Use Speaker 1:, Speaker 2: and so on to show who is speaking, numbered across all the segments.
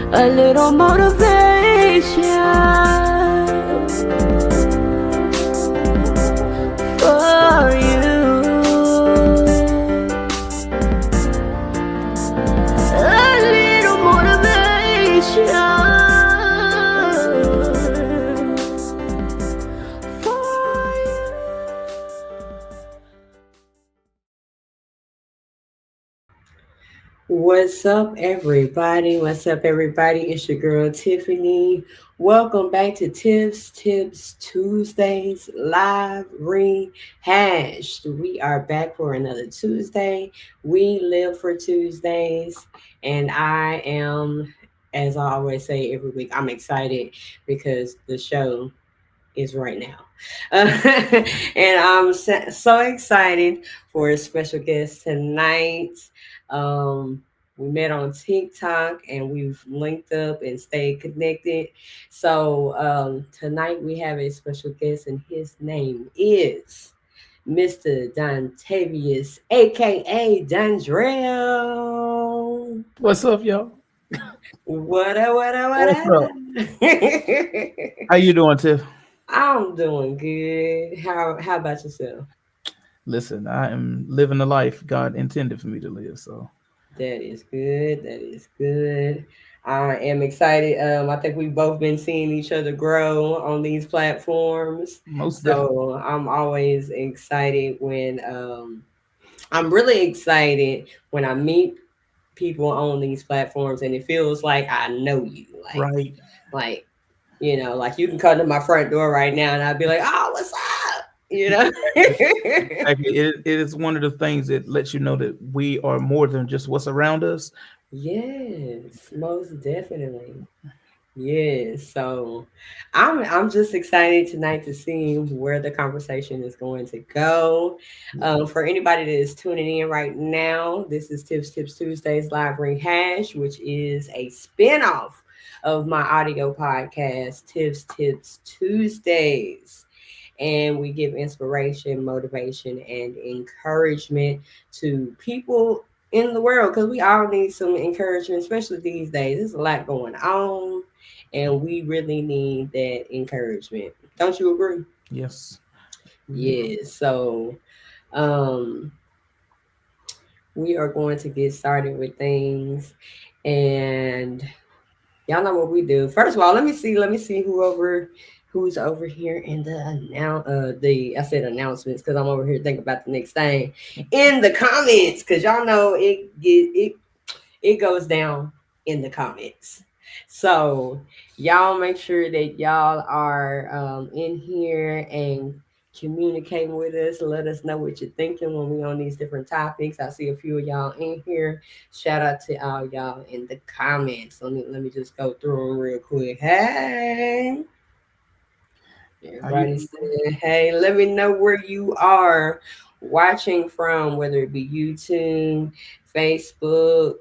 Speaker 1: A little motivation for you. A little motivation for you.
Speaker 2: What's up, everybody? What's up, everybody? It's your girl Tiffany. Welcome back to Tips Tips Tuesdays live rehashed. We are back for another Tuesday. We live for Tuesdays, and I am, as I always say every week, I'm excited because the show is right now. And I'm so excited for a special guest tonight. Um, we met on TikTok and we've linked up and stayed connected. So tonight we have a special guest, and his name is Mr. Dontavius, aka Dondrell.
Speaker 3: What's up, y'all?
Speaker 2: What up, what up, what
Speaker 3: What's up?
Speaker 2: up?
Speaker 3: How you doing, Tiff?
Speaker 2: I'm doing good. How about yourself?
Speaker 3: Listen, I am living the life God intended for me to live. So
Speaker 2: That is good. That is good. I am excited. I think we've both been seeing each other grow on these platforms.
Speaker 3: most definitely,
Speaker 2: So I'm always excited when I'm really excited when I meet people on these platforms and it feels like I know you.
Speaker 3: right?
Speaker 2: Like like you can come to my front door right now and I'd be like, oh, what's up? You know?
Speaker 3: Exactly. It is one of the things that lets you know that we are more than just what's around us.
Speaker 2: Yes, most definitely. Yes. So I'm just excited tonight to see where the conversation is going to go. For anybody that is tuning in right now, this is Tips Tuesdays Live Rehash, which is a spinoff of my audio podcast, Tips Tuesdays. And we give inspiration, motivation, and encouragement to people in the world because we all need some encouragement, especially these days. There's a lot going on, and we really need that encouragement. Don't you agree?
Speaker 3: Yes, we do.
Speaker 2: Yes. So, um, we are going to get started with things, and y'all know what we do. First of all, let me see who's over here in the I said announcements because I'm over here thinking about the next thing in the comments because y'all know it goes down in the comments. So y'all make sure that y'all are in here and communicating with us. Let us know what you're thinking when we on these different topics. I see a few of y'all in here. Shout out to all y'all in the comments. Let me just go through them real quick. Hey.
Speaker 3: How you
Speaker 2: Everybody
Speaker 3: doing, bro?
Speaker 2: said, hey, let me know where you are watching from, whether it be YouTube, Facebook.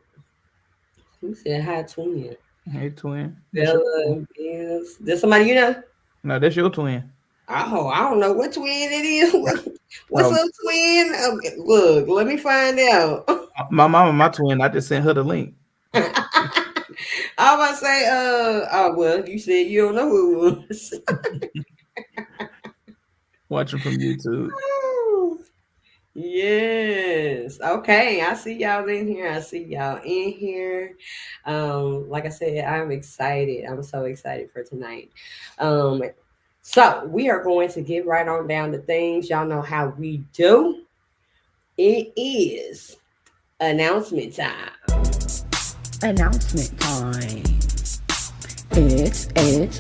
Speaker 2: Who said hi, twin?
Speaker 3: Hey, twin. That's your twin.
Speaker 2: Bella, Bills. There's somebody you know?
Speaker 3: No, that's your twin.
Speaker 2: Oh, I don't know what twin it is. What's
Speaker 3: Um,
Speaker 2: up, twin? Look, let me find out.
Speaker 3: my mama, my twin. I just sent her the link.
Speaker 2: I was about to say, oh well, you said you don't know who it was.
Speaker 3: Watching from YouTube.
Speaker 2: Oh, yes. Okay, I see y'all in here. I see y'all in here. Like I said, I'm excited. I'm so excited for tonight. Um, so we are going to get right on down to things. Y'all know how we do. It is announcement time.
Speaker 1: Announcement time. It's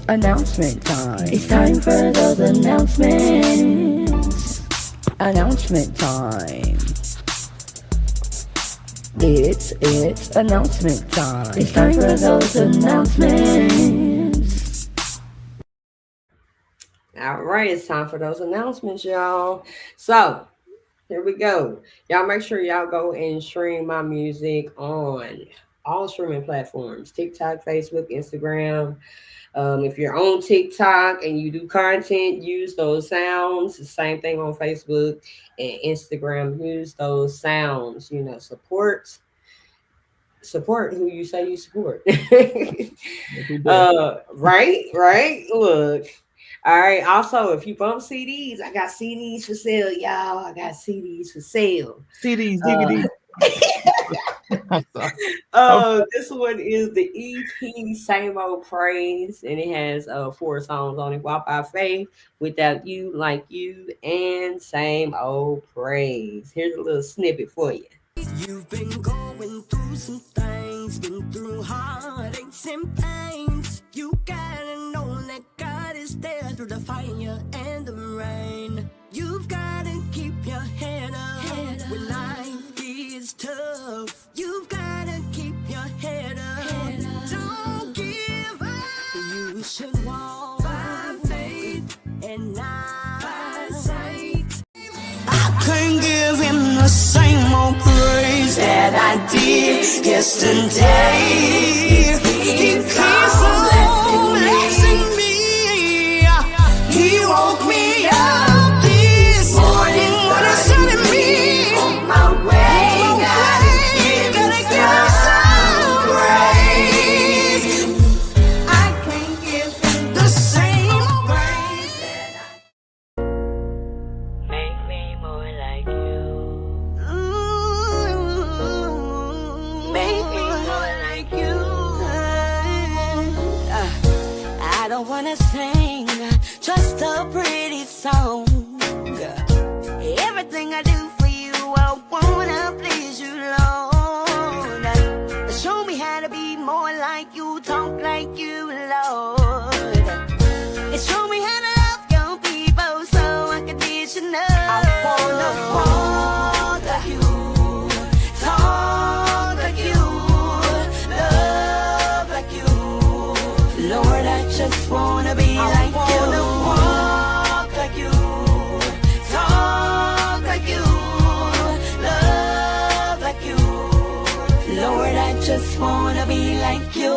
Speaker 1: announcement time. It's time for those announcements. Announcement time. It's announcement time. It's time for those announcements.
Speaker 2: All right, it's time for those announcements, y'all. So here we go. Y'all make sure y'all go and stream my music on all streaming platforms: TikTok, Facebook, Instagram. If you're on TikTok and you do content, use those sounds. The same thing on Facebook and Instagram. Use those sounds. You know, support who you say you support. Right. Look. All right. Also, if you bump CDs, I got CDs for sale, y'all. I got CDs for sale.
Speaker 3: CDs,
Speaker 2: Uh,
Speaker 3: DVD. I'm sorry.
Speaker 2: this one is the EP Same Old Praise, and it has 4 songs on it: Walk by Faith, Without You, Like You, and Same Old Praise. Here's a little snippet for you.
Speaker 1: You've been going through some things, been through heartaches and pains. You gotta know that God is there through the fire and the rain. You've gotta keep your head up when life is tough. You've gotta keep your head up. Don't give up. You should walk by faith and not by sight. I can't give him the same old praise that I did yesterday. He keeps on blessing me. He woke me up this morning when he started me on my way. Gotta give him some praise. I can't give him the same old praise that
Speaker 4: Make me more like you.
Speaker 1: make me more like you. I don't wanna sing just a pretty song. Everything I do for you, I wanna please you, Lord. Show me how to be more like you, talk like you, Lord. And show me how to love young people so unconditional. I wanna walk like you, talk like you, love like you. Lord, I just wanna be like you. I wanna walk like you, talk like you, love like you. Lord, I just wanna be like you.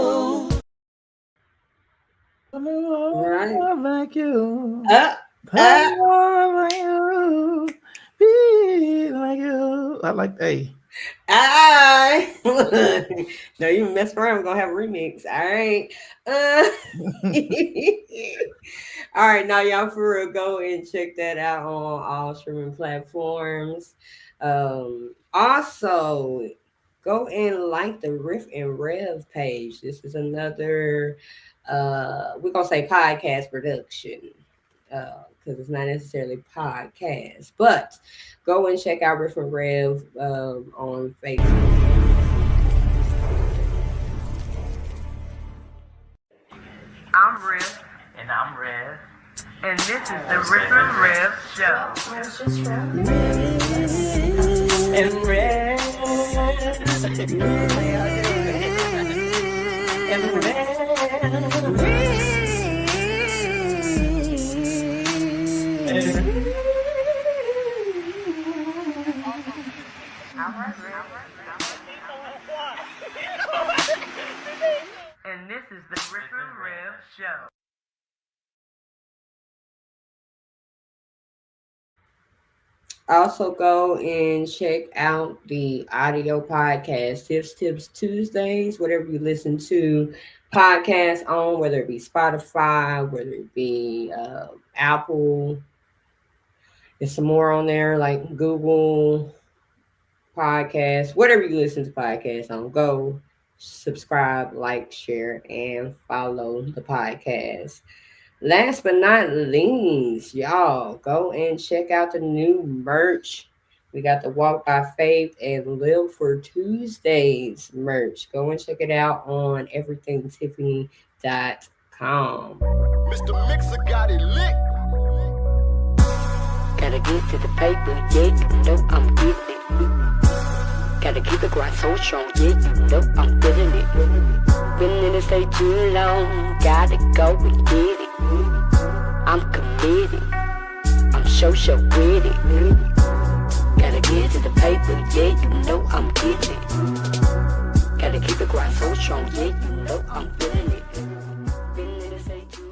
Speaker 2: Right.
Speaker 3: Like you.
Speaker 2: Uh,
Speaker 3: I like you. Be like you. I like A.
Speaker 2: I no, you mess around, we're gonna have a remix. All right. All right, now y'all for real, go and check that out on all streaming platforms. Also go and like the Riff and Rev page. This is another we're gonna say podcast production. Because it's not necessarily podcast, but go and check out Riff and Rev on Facebook.
Speaker 4: I'm Riff. And I'm Rev. And this is the Riff and Rev Show. And Rev. And And this is the Riff and Rev Show.
Speaker 2: Also, go and check out the audio podcast, Tips Tuesdays, whatever you listen to podcasts on, whether it be Spotify, whether it be Apple. There's some more on there like Google Podcasts, whatever you listen to podcasts on. Go subscribe, like, share, and follow the podcast. Last but not least, y'all go and check out the new merch. We got the Walk by Faith and Live for Tuesdays merch. Go and check it out on everythingtiffany.com.
Speaker 1: Mr. Mixer got it lit. Gotta get to the paper, yeah, you know I'm getting it. Gotta keep the grind so strong, yeah, you know I'm feeling it. Been in the state too long, gotta go and get it. I'm committed, I'm so with it. Gotta get to the paper, yeah, you know I'm getting it. Gotta keep the grind so strong, yeah, you know I'm feeling it. Been in the state too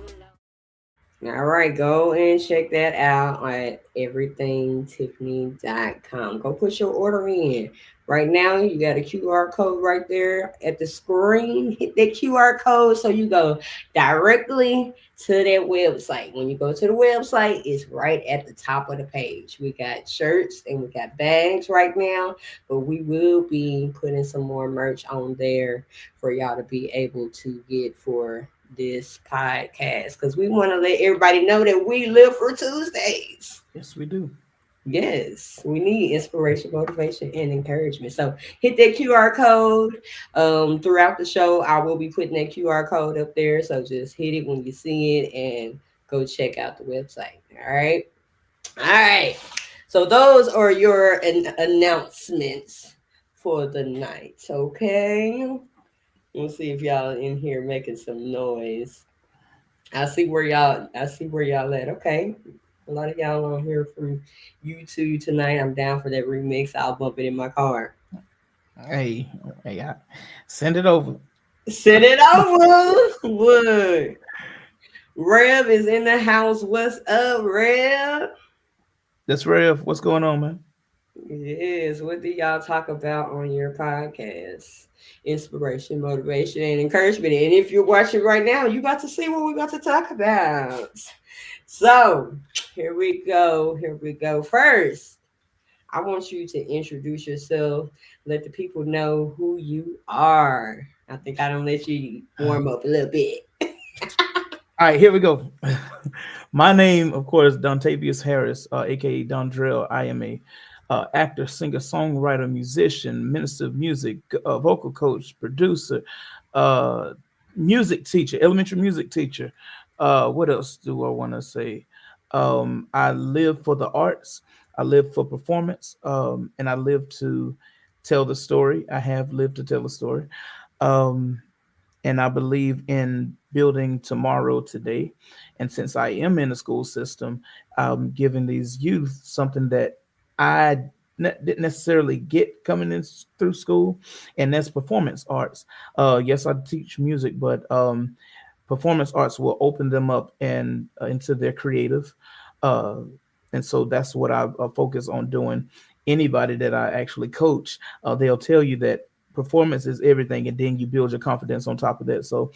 Speaker 1: long.
Speaker 2: All right, go and check that out at everythingtiffany.com. Go put your order in. Right now, you got a QR code right there at the screen. Hit that QR code so you go directly to that website. When you go to the website, it's right at the top of the page. We got shirts and we got bags right now, but we will be putting some more merch on there for y'all to be able to get for this podcast because we want to let everybody know that we live for Tuesdays.
Speaker 3: Yes, we do.
Speaker 2: Yes, we need inspiration, motivation, and encouragement. So hit that QR code. Throughout the show, I will be putting that QR code up there. So just hit it when you see it and go check out the website. All right. All right. So those are your announcements for the night. Okay. Let's see if y'all in here making some noise. I see where y'all at. Okay. A lot of y'all on here from YouTube tonight. I'm down for that remix. I'll bump it in my car.
Speaker 3: Hey, send it over.
Speaker 2: Send it over. Wood. Rev is in the house. What's up, Rev?
Speaker 3: That's Rev. What's going on, man?
Speaker 2: Yes. What do y'all talk about on your podcast? Inspiration, motivation, and encouragement. And if you're watching right now, you about to see what we're about to talk about. So here we go. First, I want you to introduce yourself. Let the people know who you are. I think I don't let you warm up a little bit.
Speaker 3: All right, here we go. My name, of course, Dontavius Harris, aka Don Drell. I am a actor, singer, songwriter, musician, minister of music, vocal coach, producer, music teacher, elementary music teacher. What else do I want to say? I live for the arts. I live for performance, and I live to tell the story. I have lived to tell the story. And I believe in building tomorrow today. And since I am in the school system, I'm giving these youth something that I didn't necessarily get coming in through school, and that's performance arts. Yes, I teach music, but performance arts will open them up and into their creative. Uh, and so that's what I focus on doing. Anybody that I actually coach, they'll tell you that performance is everything, and then you build your confidence on top of that. So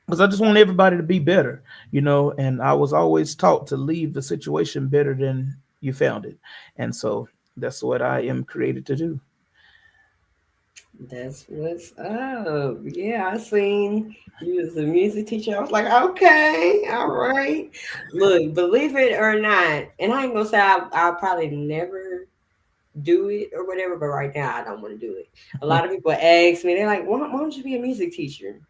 Speaker 3: because I just want everybody to be better, and I was always taught to leave the situation better than you found it. And so that's what I am created to do.
Speaker 2: That's what's up. Yeah, I seen you as a music teacher. I was like, okay, all right. Look, believe it or not, and I ain't gonna say I'll probably never do it or whatever, but right now I don't want to do it. A lot of people ask me, they're like, why don't you be a music teacher?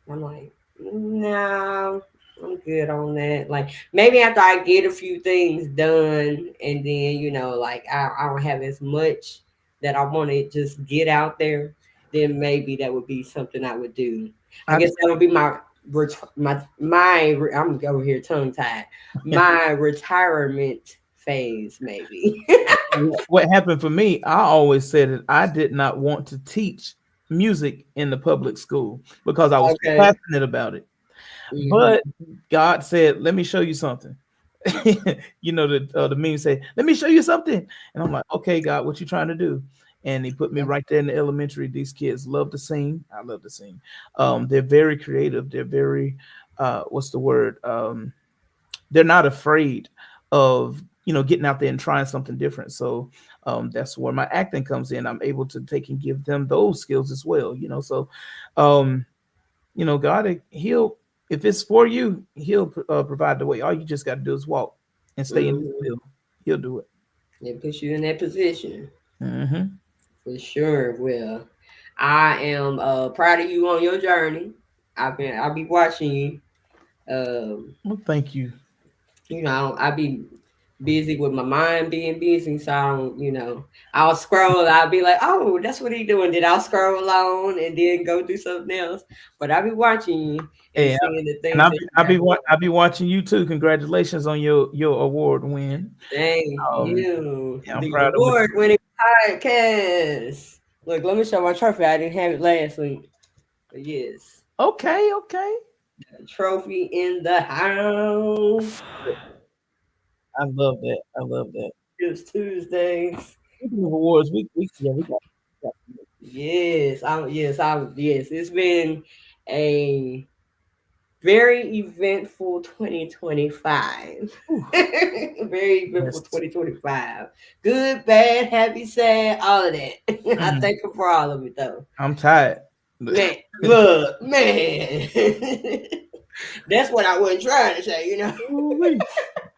Speaker 2: I'm like, no, I'm good on that. Like maybe after I get a few things done and then, like I don't have as much that I want to just get out there, then maybe that would be something I would do. I guess that would be my I'm over here tongue tied. My retirement phase, maybe.
Speaker 3: What happened for me, I always said that I did not want to teach music in the public school because I was passionate about it.
Speaker 2: Mhm.
Speaker 3: But God said, let me show you something. The meme say, "Let me show you something," and I'm like, "Okay, God, what you trying to do?" And he put me right there in the elementary. These kids love to sing. I love to sing. They're very creative. They're very, what's the word? They're not afraid of getting out there and trying something different. So that's where my acting comes in. I'm able to take and give them those skills as well. So um, God, he'll, if it's for you, he'll provide the way. All you just got to do is walk and stay in his
Speaker 2: Mm-hmm.
Speaker 3: will. He'll do it.
Speaker 2: It puts you in that position
Speaker 3: Hmm.
Speaker 2: for sure. Well, I am proud of you on your journey. I'll be watching you. Um,
Speaker 3: Well, thank you.
Speaker 2: I'll be busy with my mind being busy, so I don't, I'll scroll. I'll be like, oh, that's what he doing. Then I'll scroll along and then go do something else. But I'll be watching you and
Speaker 3: Hey,
Speaker 2: seeing the
Speaker 3: and
Speaker 2: things that you got going.
Speaker 3: I'll be watching you too. Congratulations on your award win.
Speaker 2: Thank
Speaker 3: Um,
Speaker 2: you.
Speaker 3: yeah, I'm
Speaker 2: The
Speaker 3: proud of what you
Speaker 2: award-winning podcast. Look, let me show my trophy. I didn't have it last week. But yes,
Speaker 3: Okay, okay.
Speaker 2: a trophy in the house.
Speaker 3: I love that. I love that.
Speaker 2: It's Tuesdays.
Speaker 3: Speaking of awards, we got
Speaker 2: Yes. It's been a very eventful 2025.
Speaker 3: whew,
Speaker 2: Very eventful
Speaker 3: yes.
Speaker 2: 2025. Good, bad, happy, sad, all of that. I
Speaker 3: Mm,
Speaker 2: thank him for all of it though.
Speaker 3: I'm tired.
Speaker 2: Man, look, man. That's what I wasn't trying to say.
Speaker 3: Ooh-wee.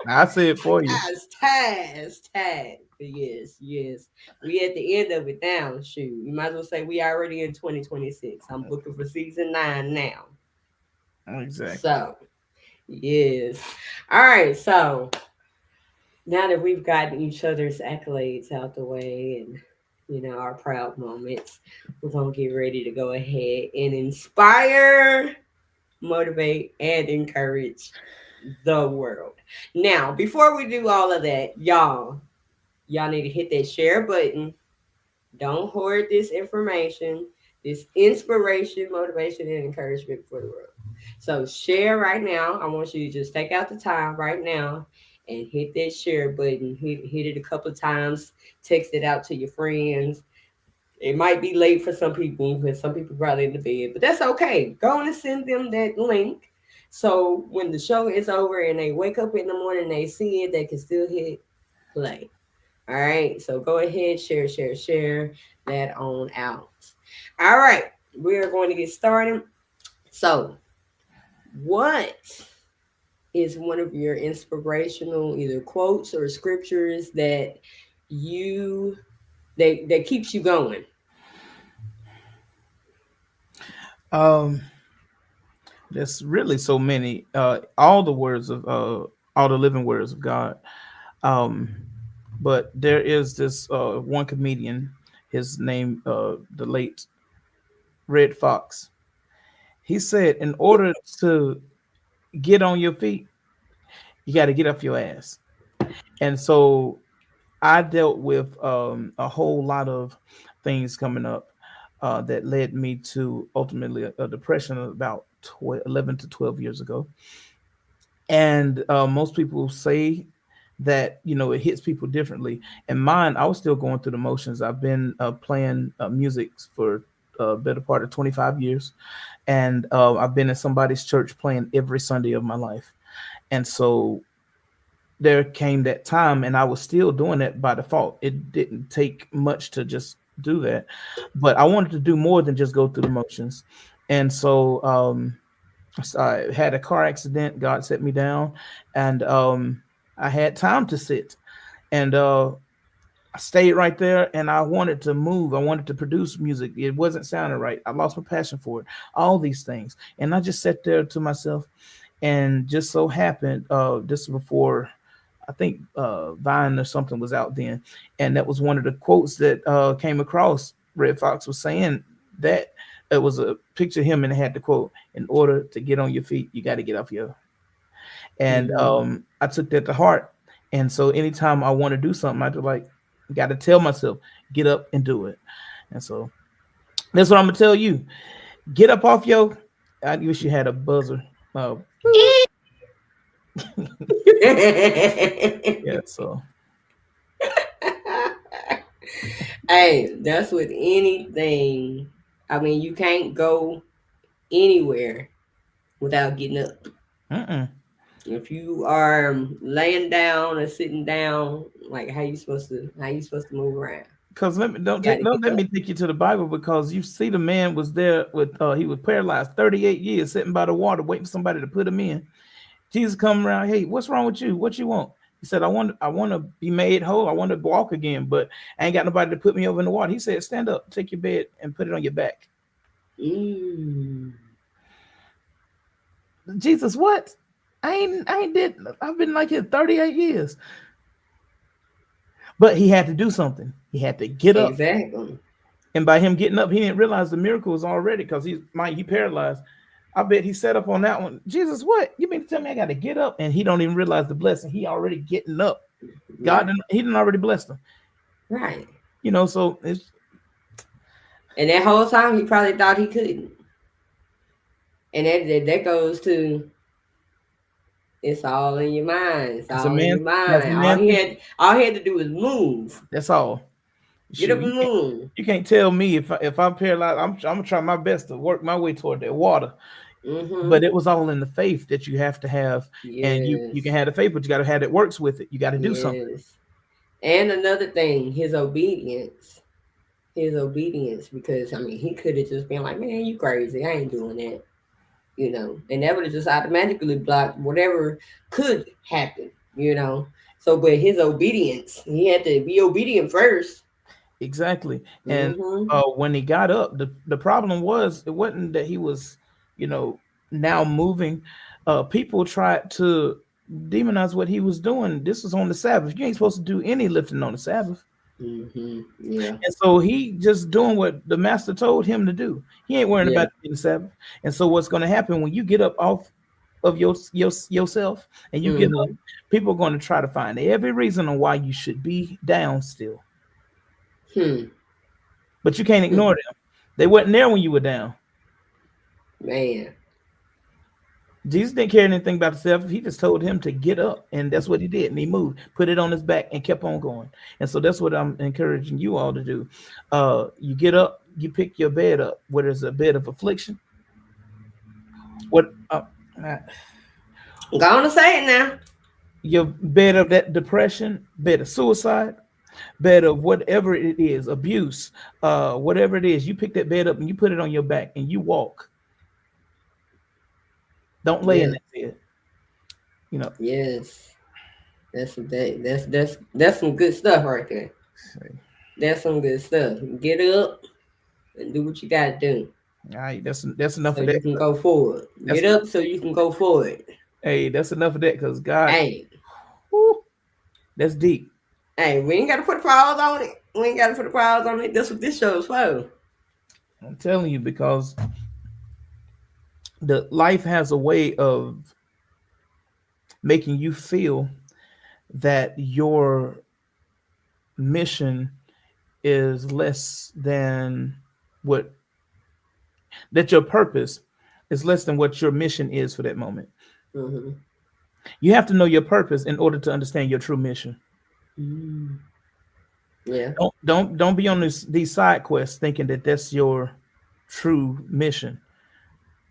Speaker 3: I say it for you.
Speaker 2: It's tired. But yes. We at the end of it now. Shoot. You might as well say we already in 2026. I'm looking for season 9 now.
Speaker 3: Exactly.
Speaker 2: So, yes. All right. So, now that we've gotten each other's accolades out the way and, our proud moments, we're going to get ready to go ahead and inspire, motivate, and encourage the world. Now, before we do all of that, y'all need to hit that share button. Don't hoard this information, this inspiration, motivation, and encouragement for the world. So share right now. I want you to just take out the time right now and hit that share button. Hit it a couple of times. Text it out to your friends. It might be late for some people because some people probably in the bed, but that's okay. Go on and send them that link. So when the show is over and they wake up in the morning, they see it, they can still hit play. All right. So go ahead, share that on out. All right. We are going to get started. So, what is one of your inspirational either quotes or scriptures that you that keeps you going?
Speaker 3: Um, there's really so many. All the words of all the living words of God. Um, but there is this one comedian. His name, the late Red Fox. He said, in order to get on your feet, you got to get off your ass. And so I dealt with a whole lot of things coming up that led me to ultimately a depression about 11 to 12 years ago. And most people say that it hits people differently. And mine, I was still going through the motions. I've been playing music for a better part of 25 years, and I've been in somebody's church playing every Sunday of my life. And so there came that time, and I was still doing that by default. It didn't take much to just do that, but I wanted to do more than just go through the motions. And so so I had a car accident. God set me down, and I had time to sit, and I stayed right there, and I wanted to move. I wanted to produce music. It wasn't sounding right. I lost my passion for it. All these things, and I just sat there to myself, and just so happened, this was before I think Vine or something was out then, and that was one of the quotes that came across. Red Fox was saying that it was a picture of him, and it had the quote, "In order to get on your feet, you got to get off your." And
Speaker 2: Mm,
Speaker 3: I took that to heart, and so anytime I want to do something, I just like got to tell myself, get up and do it. And so that's what I'm gonna tell you. Get up off your. I wish you had a buzzer. Yeah, so
Speaker 2: Hey, that's with anything. I mean, you can't go anywhere without getting up.
Speaker 3: mm-mm.
Speaker 2: If you are laying down or sitting down, like how you supposed to move around?
Speaker 3: Because
Speaker 2: You got to
Speaker 3: don't
Speaker 2: get
Speaker 3: let
Speaker 2: up.
Speaker 3: me take you to the Bible, because you see the man was there with he was paralyzed 38 years sitting by the water waiting for somebody to put him in. Jesus come around, hey, what's wrong with you? What you want? He said, I want to be made whole. I want to walk again, but I ain't got nobody to put me over in the water. He said, stand up, take your bed and put it on your back.
Speaker 2: Mm,
Speaker 3: Jesus, what? I ain't did. I've been like here 38 years. But he had to do something. He had to get up.
Speaker 2: exactly.
Speaker 3: And by him getting up, he didn't realize the miracle was already, because he paralyzed. I bet he set up on that one. Jesus, what? You mean to tell me I got to get up? And he don't even realize the blessing. He already getting up.
Speaker 2: Right.
Speaker 3: He didn't already blessed him.
Speaker 2: Right.
Speaker 3: So it's
Speaker 2: And that whole time, he probably thought he couldn't. And that goes to it's all in your mind. It's
Speaker 3: as a
Speaker 2: all in
Speaker 3: man,
Speaker 2: your
Speaker 3: as a
Speaker 2: mind.
Speaker 3: man think,
Speaker 2: All he had to do was move.
Speaker 3: that's all.
Speaker 2: Get
Speaker 3: Shoot,
Speaker 2: up and move.
Speaker 3: you can't tell me if I'm paralyzed. I'm gonna try my best to work my way toward that water.
Speaker 2: Mm-hmm.
Speaker 3: But it was all in the faith that you have to have, and you can
Speaker 2: Yes.
Speaker 3: have the faith, but you got to have it works with it. You got to do something.
Speaker 2: Yes. And another thing, his obedience. His obedience, because I mean, he could have just been like, "Man, you crazy? I ain't doing that," and that would have just automatically blocked whatever could happen, So, but his obedience, he had to be obedient first.
Speaker 3: Exactly. And
Speaker 2: Mm-hmm.
Speaker 3: when he got up, the problem was, it wasn't that he was, you know, now moving. People tried to demonize what he was doing. This was on the Sabbath. You ain't supposed to do any lifting on the Sabbath.
Speaker 2: Mm-hmm. Yeah.
Speaker 3: And so he just doing what the master told him to do. He ain't worrying
Speaker 2: Yeah.
Speaker 3: about the Sabbath. And so what's going to happen when you get up off of yourself and you get up,
Speaker 2: Mm-hmm.
Speaker 3: people are going to try to find every reason on why you should be down still.
Speaker 2: Hmm.
Speaker 3: But you can't
Speaker 2: Hmm.
Speaker 3: ignore them. They wasn't there when you were down.
Speaker 2: Man.
Speaker 3: Jesus didn't care anything about himself. He just told him to get up, and that's what he did. And he moved, put it on his back, and kept on going. And so that's what I'm encouraging you all to do. You get up, you pick your bed up, whether it's a bed of affliction, what
Speaker 2: Go on to say it now.
Speaker 3: your bed of that depression, bed of suicide, bed of whatever it is, abuse, whatever it is, you pick that bed up and you put it on your back and you walk. Don't lay in
Speaker 2: Yeah.
Speaker 3: that bed. You know,
Speaker 2: Yes. That's some good stuff right there. That's some good stuff. Get up and do what you gotta do
Speaker 3: all right, that's enough
Speaker 2: so
Speaker 3: of that.
Speaker 2: you can go forward.
Speaker 3: That's
Speaker 2: Get up so you can go forward.
Speaker 3: Hey, that's enough of that, because God,
Speaker 2: Hey,
Speaker 3: whew, that's deep.
Speaker 2: hey, we ain't gotta put pause on it. We ain't gotta put a pause on it. That's what this show is for.
Speaker 3: I'm telling you, because the life has a way of making you feel that your mission is less than what that your purpose is less than what your mission is for that moment.
Speaker 2: Mm-hmm.
Speaker 3: You have to know your purpose in order to understand your true mission.
Speaker 2: Mm. Yeah.
Speaker 3: Don't be on these side quests thinking that that's your true mission.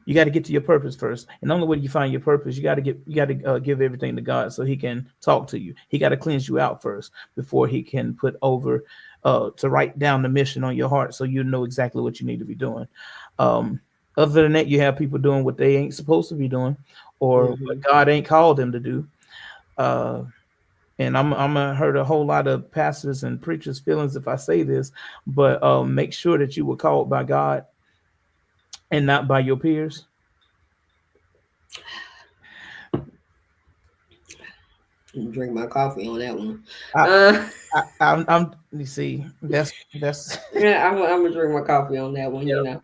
Speaker 3: You got to get to your purpose first, and the only way you find your purpose, you got to give everything to God so He can talk to you. He got to cleanse you out first before He can put over to write down the mission on your heart, so you know exactly what you need to be doing. Um, Other than that, you have people doing what they ain't supposed to be doing, or
Speaker 2: Mm-hmm.
Speaker 3: what God ain't called them to do. Uh, and I'm gonna hurt a whole lot of pastors and preachers' feelings if I say this, but make sure that you were called by God and not by your peers.
Speaker 2: Drink my coffee on that one.
Speaker 3: I,
Speaker 2: Uh,
Speaker 3: I'm you see, that's
Speaker 2: yeah, I'm gonna drink my coffee on that one.
Speaker 3: yeah,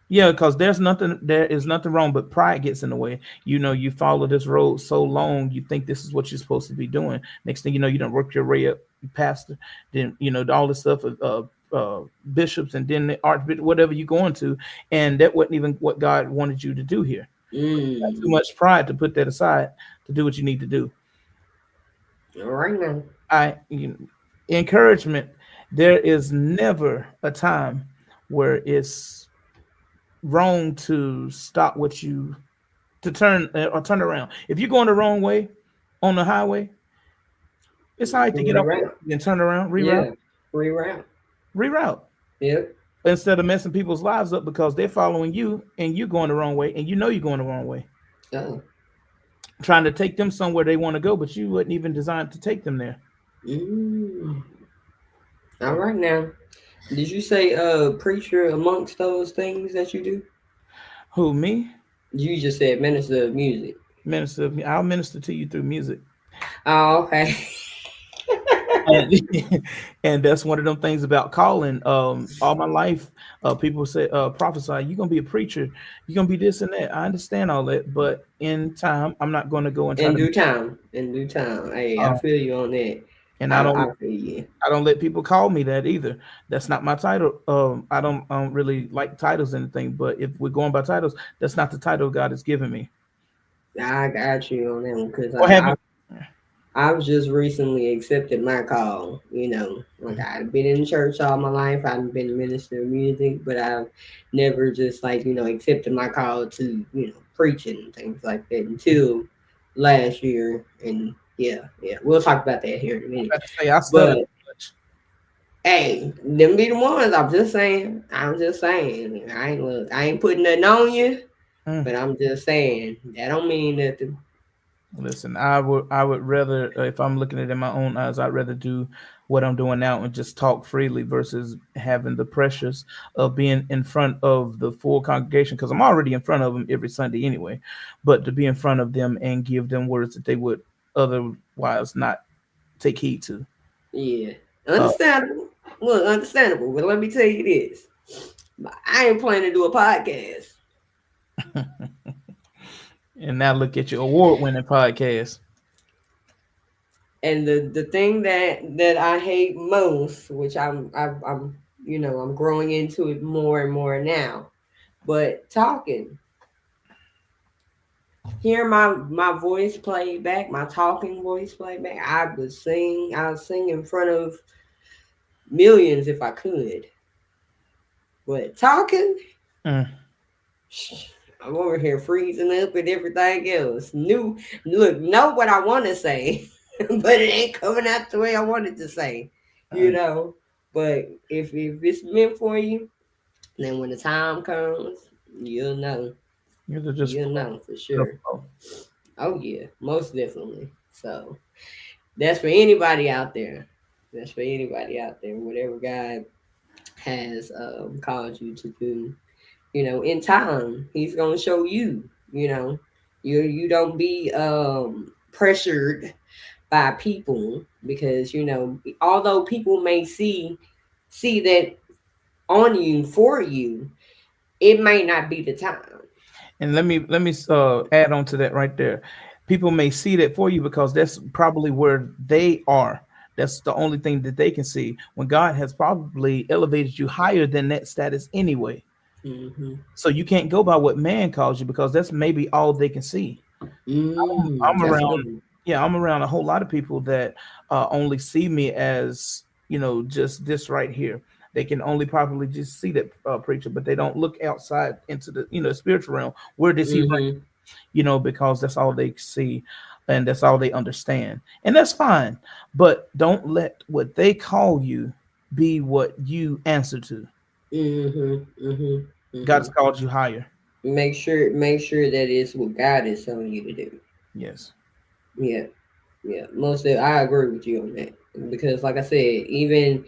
Speaker 3: yeah, because there is nothing wrong, but pride gets in the way. You follow this road so long, you think this is what you're supposed to be doing. Next thing you know, you don't work your way up, pastor, then all this stuff of bishops, and then the archbishop, whatever you're going to, and that wasn't even what God wanted you to do here. You got too
Speaker 2: Mm.
Speaker 3: much pride to put that aside to do what you need to do.
Speaker 2: All right now.
Speaker 3: I encouragement. There is never a time where it's wrong to stop what you to turn or turn around. If you're going the wrong way on the highway, it's all right to get off
Speaker 2: Reroute.
Speaker 3: and turn around, reroute,
Speaker 2: Yeah. Reroute.
Speaker 3: reroute
Speaker 2: Yep.
Speaker 3: instead of messing people's lives up because they're following you and you going the wrong way and you know you're going the wrong way,
Speaker 2: Oh.
Speaker 3: trying to take them somewhere they want to go, but you wasn't even designed to take them there.
Speaker 2: Mm. All
Speaker 3: So,
Speaker 2: right now. Did you say preacher amongst those things that you do?
Speaker 3: who me?
Speaker 2: You just said minister of music.
Speaker 3: Minister, I'll minister to you through music.
Speaker 2: Oh, okay.
Speaker 3: And, and that's one of them things about calling. All my life, people say, prophesy, you're gonna be a preacher, you're gonna be this and that. I understand all that, but in time, I'm not gonna go and try
Speaker 2: In
Speaker 3: to.
Speaker 2: due time. In due time. Hey, I
Speaker 3: Uh,
Speaker 2: feel you on that.
Speaker 3: and
Speaker 2: I feel you.
Speaker 3: I don't let people call me that either. That's not my title. I don't really like titles or anything. But if we're going by titles, that's not the title God has given me.
Speaker 2: I got you on that one because
Speaker 3: Or have you?
Speaker 2: I've just recently accepted my call. You know, like I've been in church all my life. I've been a minister of music, but I've never just like accepted my call to preaching and things like that until last year. And yeah, we'll talk about that here in a minute.
Speaker 3: I have to say I stutter
Speaker 2: But
Speaker 3: too much.
Speaker 2: hey, them be the ones. I'm just saying. I'm just saying. I ain't putting nothing on you,
Speaker 3: Mm.
Speaker 2: but I'm just saying that don't mean nothing.
Speaker 3: Listen, I would rather if I'm looking at it in my own eyes, I'd rather do what I'm doing now and just talk freely versus having the pressures of being in front of the full congregation because I'm already in front of them every Sunday anyway. But to be in front of them and give them words that they would otherwise not take heed to.
Speaker 2: Yeah,
Speaker 3: Uh,
Speaker 2: understandable. Look, understandable. But let me tell you this: I ain't planning to do a podcast.
Speaker 3: and now look at your award-winning podcast.
Speaker 2: And the thing that I hate most, which I'm I'm growing into it more and more now, but talking, hear my voice played back, my talking voice played back. I'll sing in front of millions if I could, but talking.
Speaker 3: Mm.
Speaker 2: I'm over here freezing up and everything else. Know what I want to say, but it ain't coming out the way I wanted to say, you
Speaker 3: Uh,
Speaker 2: know. But if it's meant for you, then when the time comes, you'll know.
Speaker 3: you're just
Speaker 2: You'll
Speaker 3: flow
Speaker 2: know for
Speaker 3: with the
Speaker 2: sure.
Speaker 3: flow.
Speaker 2: Oh yeah, most definitely. So that's for anybody out there. That's for anybody out there. Whatever God has called you to do, in time he's gonna show you. You don't be pressured by people because although people may see that on you for you, it may not be the time.
Speaker 3: And let me add on to that right there. People may see that for you because that's probably where they are. That's the only thing that they can see. When God has probably elevated you higher than that status anyway.
Speaker 2: Hmm.
Speaker 3: So you can't go by what man calls you because that's maybe all they can see. I'm
Speaker 2: That's a
Speaker 3: around,
Speaker 2: good one.
Speaker 3: yeah, I'm around a whole lot of people that only see me as just this right here. They can only probably just see that preacher, but they don't look outside into the spiritual realm. Where does he rank?
Speaker 2: Hmm.
Speaker 3: Because that's all they see and that's all they understand. And that's fine. But don't let what they call you be what you answer to.
Speaker 2: Hmm. Hmm.
Speaker 3: God's
Speaker 2: Hmm.
Speaker 3: called you higher.
Speaker 2: Make sure that it's what God is telling you to do.
Speaker 3: Yes.
Speaker 2: Yeah. Yeah, I agree with you on that because, like I said, even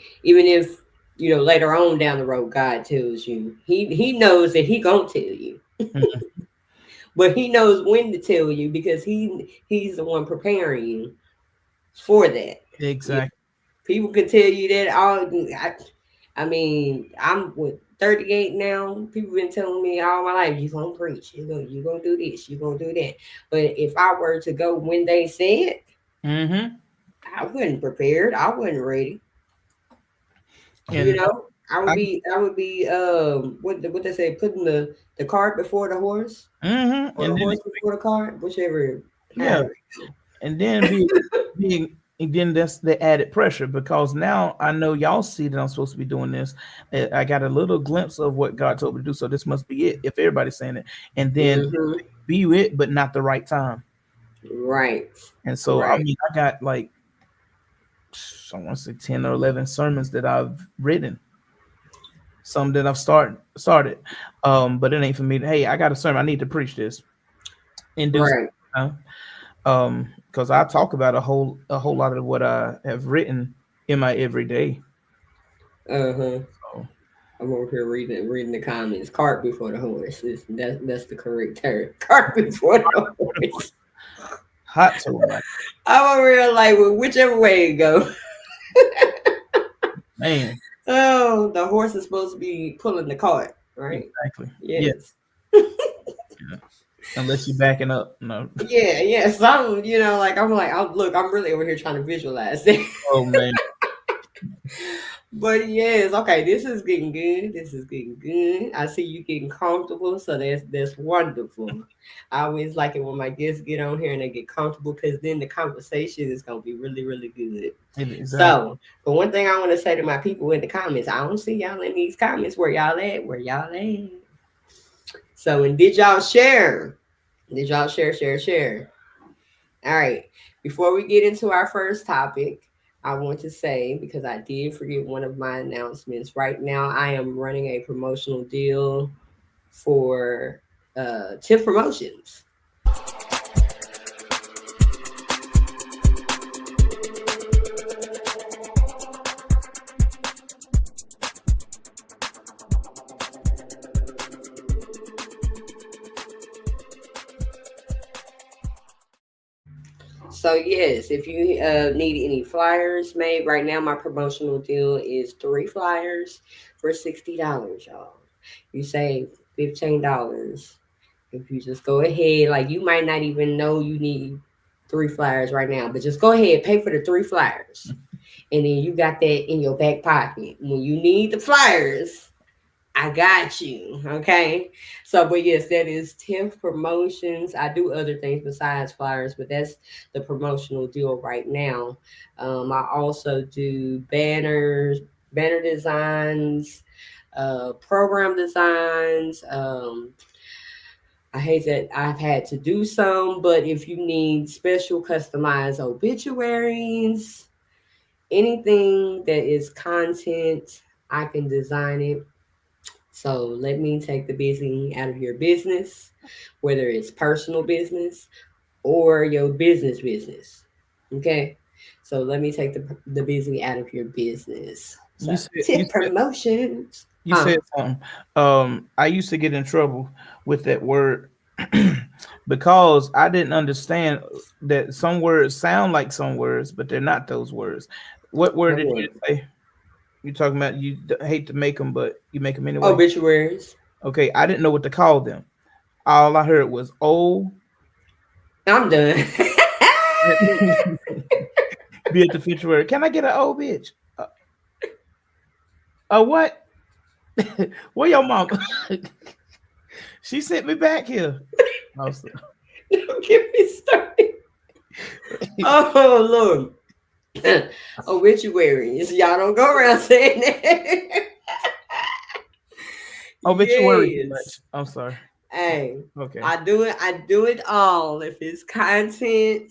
Speaker 2: if later on down the road, God tells you, He knows that He gonna tell you,
Speaker 3: Mhm.
Speaker 2: but He knows when to tell you because He's the one preparing you for that. You
Speaker 3: Exactly.
Speaker 2: People can tell you that all. I mean, I'm with 38 now. People been telling me all my life, you gonna preach, you gonna do this, you gonna do that. But if I were to go when they said,
Speaker 3: Hmm.
Speaker 2: I wasn't prepared. I wasn't ready. You
Speaker 3: And
Speaker 2: know,
Speaker 3: I,
Speaker 2: I would be what they say, putting the cart before the horse
Speaker 3: and
Speaker 2: or the
Speaker 3: then
Speaker 2: horse before the cart, whichever
Speaker 3: yeah,
Speaker 2: however.
Speaker 3: and then being And then that's the added pressure because now I know y'all see that I'm supposed to be doing this. I got a little glimpse of what God told me to do, so this must be it. If everybody's saying it, and then
Speaker 2: Mm-hmm.
Speaker 3: be it, but not the right time.
Speaker 2: Right.
Speaker 3: And so I
Speaker 2: Right.
Speaker 3: mean, I got like I want to say 10 or 11 sermons that I've written. Some that I've started, but it ain't for me. Hey, I got a sermon. I need to preach this and do
Speaker 2: Right.
Speaker 3: something. Because I talk about a whole lot of what I have written in my everyday.
Speaker 2: Uh-huh.
Speaker 3: So,
Speaker 2: I'm over here reading the comments. Cart before the horse. That's the correct term. Cart before the horse.
Speaker 3: hot to my
Speaker 2: I'm over here like well, whichever way it go.
Speaker 3: man.
Speaker 2: Oh, the horse is supposed to be pulling the cart, right?
Speaker 3: Exactly. Yeah.
Speaker 2: Yes.
Speaker 3: Yeah. Unless you're backing up. No.
Speaker 2: Yeah, yeah. Some, like I'm like, look, I'm really over here trying to visualize it.
Speaker 3: Oh man.
Speaker 2: But yes, okay, this is getting good. This is getting good. I see you getting comfortable, so that's wonderful. I always like it when my guests get on here and they get comfortable because then the conversation is gonna be really, really good.
Speaker 3: Exactly.
Speaker 2: So, but one thing I want to say to my people in the comments, I don't see y'all in these comments. Where y'all at? Where y'all at? So, and did y'all share? Did y'all share? All right. Before we get into our first topic, I want to say, because I did forget one of my announcements, right now I am running a promotional deal for Tiph Promotions. So yes, if you need any flyers made, right now my promotional deal is 3 flyers for $60, y'all. You save $15 if you just go ahead. Like you might not even know you need 3 flyers right now, but just go ahead, pay for the 3 flyers, and then you got that in your back pocket when you need the flyers. I got you. Okay. So, but yes, that is Tiph Promotions. I do other things besides flyers, but that's the promotional deal right now. I also do banner designs, program designs. I hate that I've had to do some, but if you need special customized obituaries, anything that is content, I can design it. So let me take the busy out of your business, whether it's personal business or your business. Okay. So let me take the busy out of your business.
Speaker 3: You
Speaker 2: So
Speaker 3: said you
Speaker 2: tip
Speaker 3: said
Speaker 2: promotions.
Speaker 3: you
Speaker 2: Huh?
Speaker 3: said something. I used to get in trouble with that word because I didn't understand that some words sound like some words, but they're not those words. What word
Speaker 2: What
Speaker 3: did you
Speaker 2: word?
Speaker 3: say? You talking about you hate to make them, but you make them anyway.
Speaker 2: Obituaries.
Speaker 3: Okay, I didn't know what to call them. All I heard was "oh."
Speaker 2: I'm done.
Speaker 3: Be at the future word. Can I get an old bitch? A what? Where your mom? She sent me back here. Also,
Speaker 2: Don't get me started. Oh Lord. Obituaries. Y'all don't go around saying that.
Speaker 3: oh, but you worry too
Speaker 2: Yes.
Speaker 3: much. I'm sorry.
Speaker 2: Hey,
Speaker 3: Okay.
Speaker 2: I do it all. If it's content,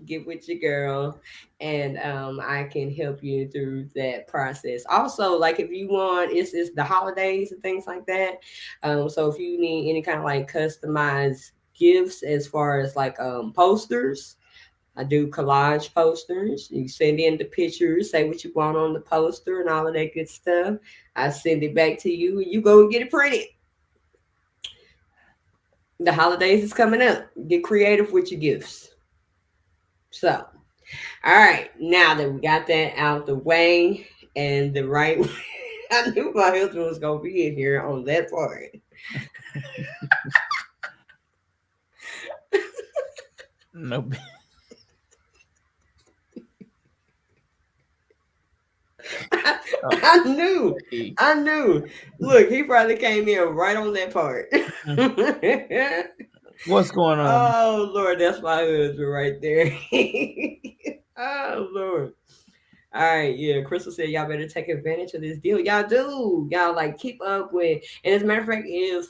Speaker 2: get with your girl, and I can help you through that process. Also, like if you want, it's the holidays and things like that. So if you need any kind of like customized gifts as far as like posters, I do collage posters. You send in the pictures, say what you want on the poster and all of that good stuff. I send it back to you and you go and get it printed. The holidays is coming up. Get creative with your gifts. So, all right, now that we got that out the way and the right way, I knew my husband was gonna be in here on that part.
Speaker 3: No.
Speaker 2: I knew.
Speaker 3: Okay.
Speaker 2: I knew. Look, he probably came in right on that part.
Speaker 3: What's going on?
Speaker 2: Oh Lord, that's my husband right there. Oh Lord. All right, yeah. Crystal said y'all better take advantage of this deal. Y'all do. Y'all like keep up with. And as a matter of fact, if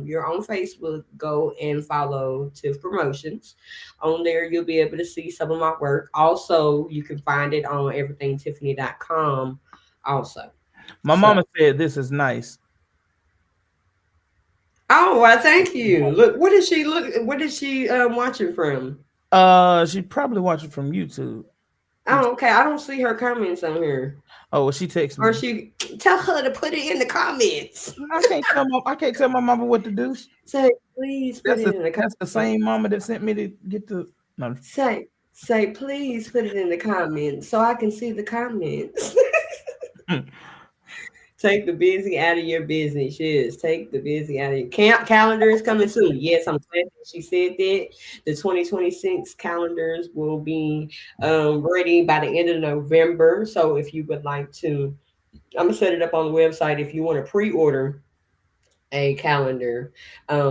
Speaker 2: you're on Facebook, go and follow Tiff Promotions. On there, you'll be able to see some of my work. Also, you can find it on everythingtiffany.com. Also,
Speaker 3: My
Speaker 2: so
Speaker 3: mama said this is nice.
Speaker 2: oh, well, thank you. Look, what is she look? What is she watching from?
Speaker 3: She probably watching from YouTube.
Speaker 2: Oh, okay. I don't see her comments on here.
Speaker 3: Oh, well, she texted
Speaker 2: Or
Speaker 3: me.
Speaker 2: she tell her to put it in the comments.
Speaker 3: I can't tell my mama what to do.
Speaker 2: Say, please put it in the
Speaker 3: That's the
Speaker 2: comments.
Speaker 3: same mama that sent me to get the. No.
Speaker 2: Say, please put it in the comments so I can see the comments. Take the busy out of your business. Yes, take the busy out of your calendar is coming soon. Yes, I'm glad that she said that. The 2026 calendars will be ready by the end of November. So if you would like to, I'm gonna set it up on the website. If you want to pre-order a calendar,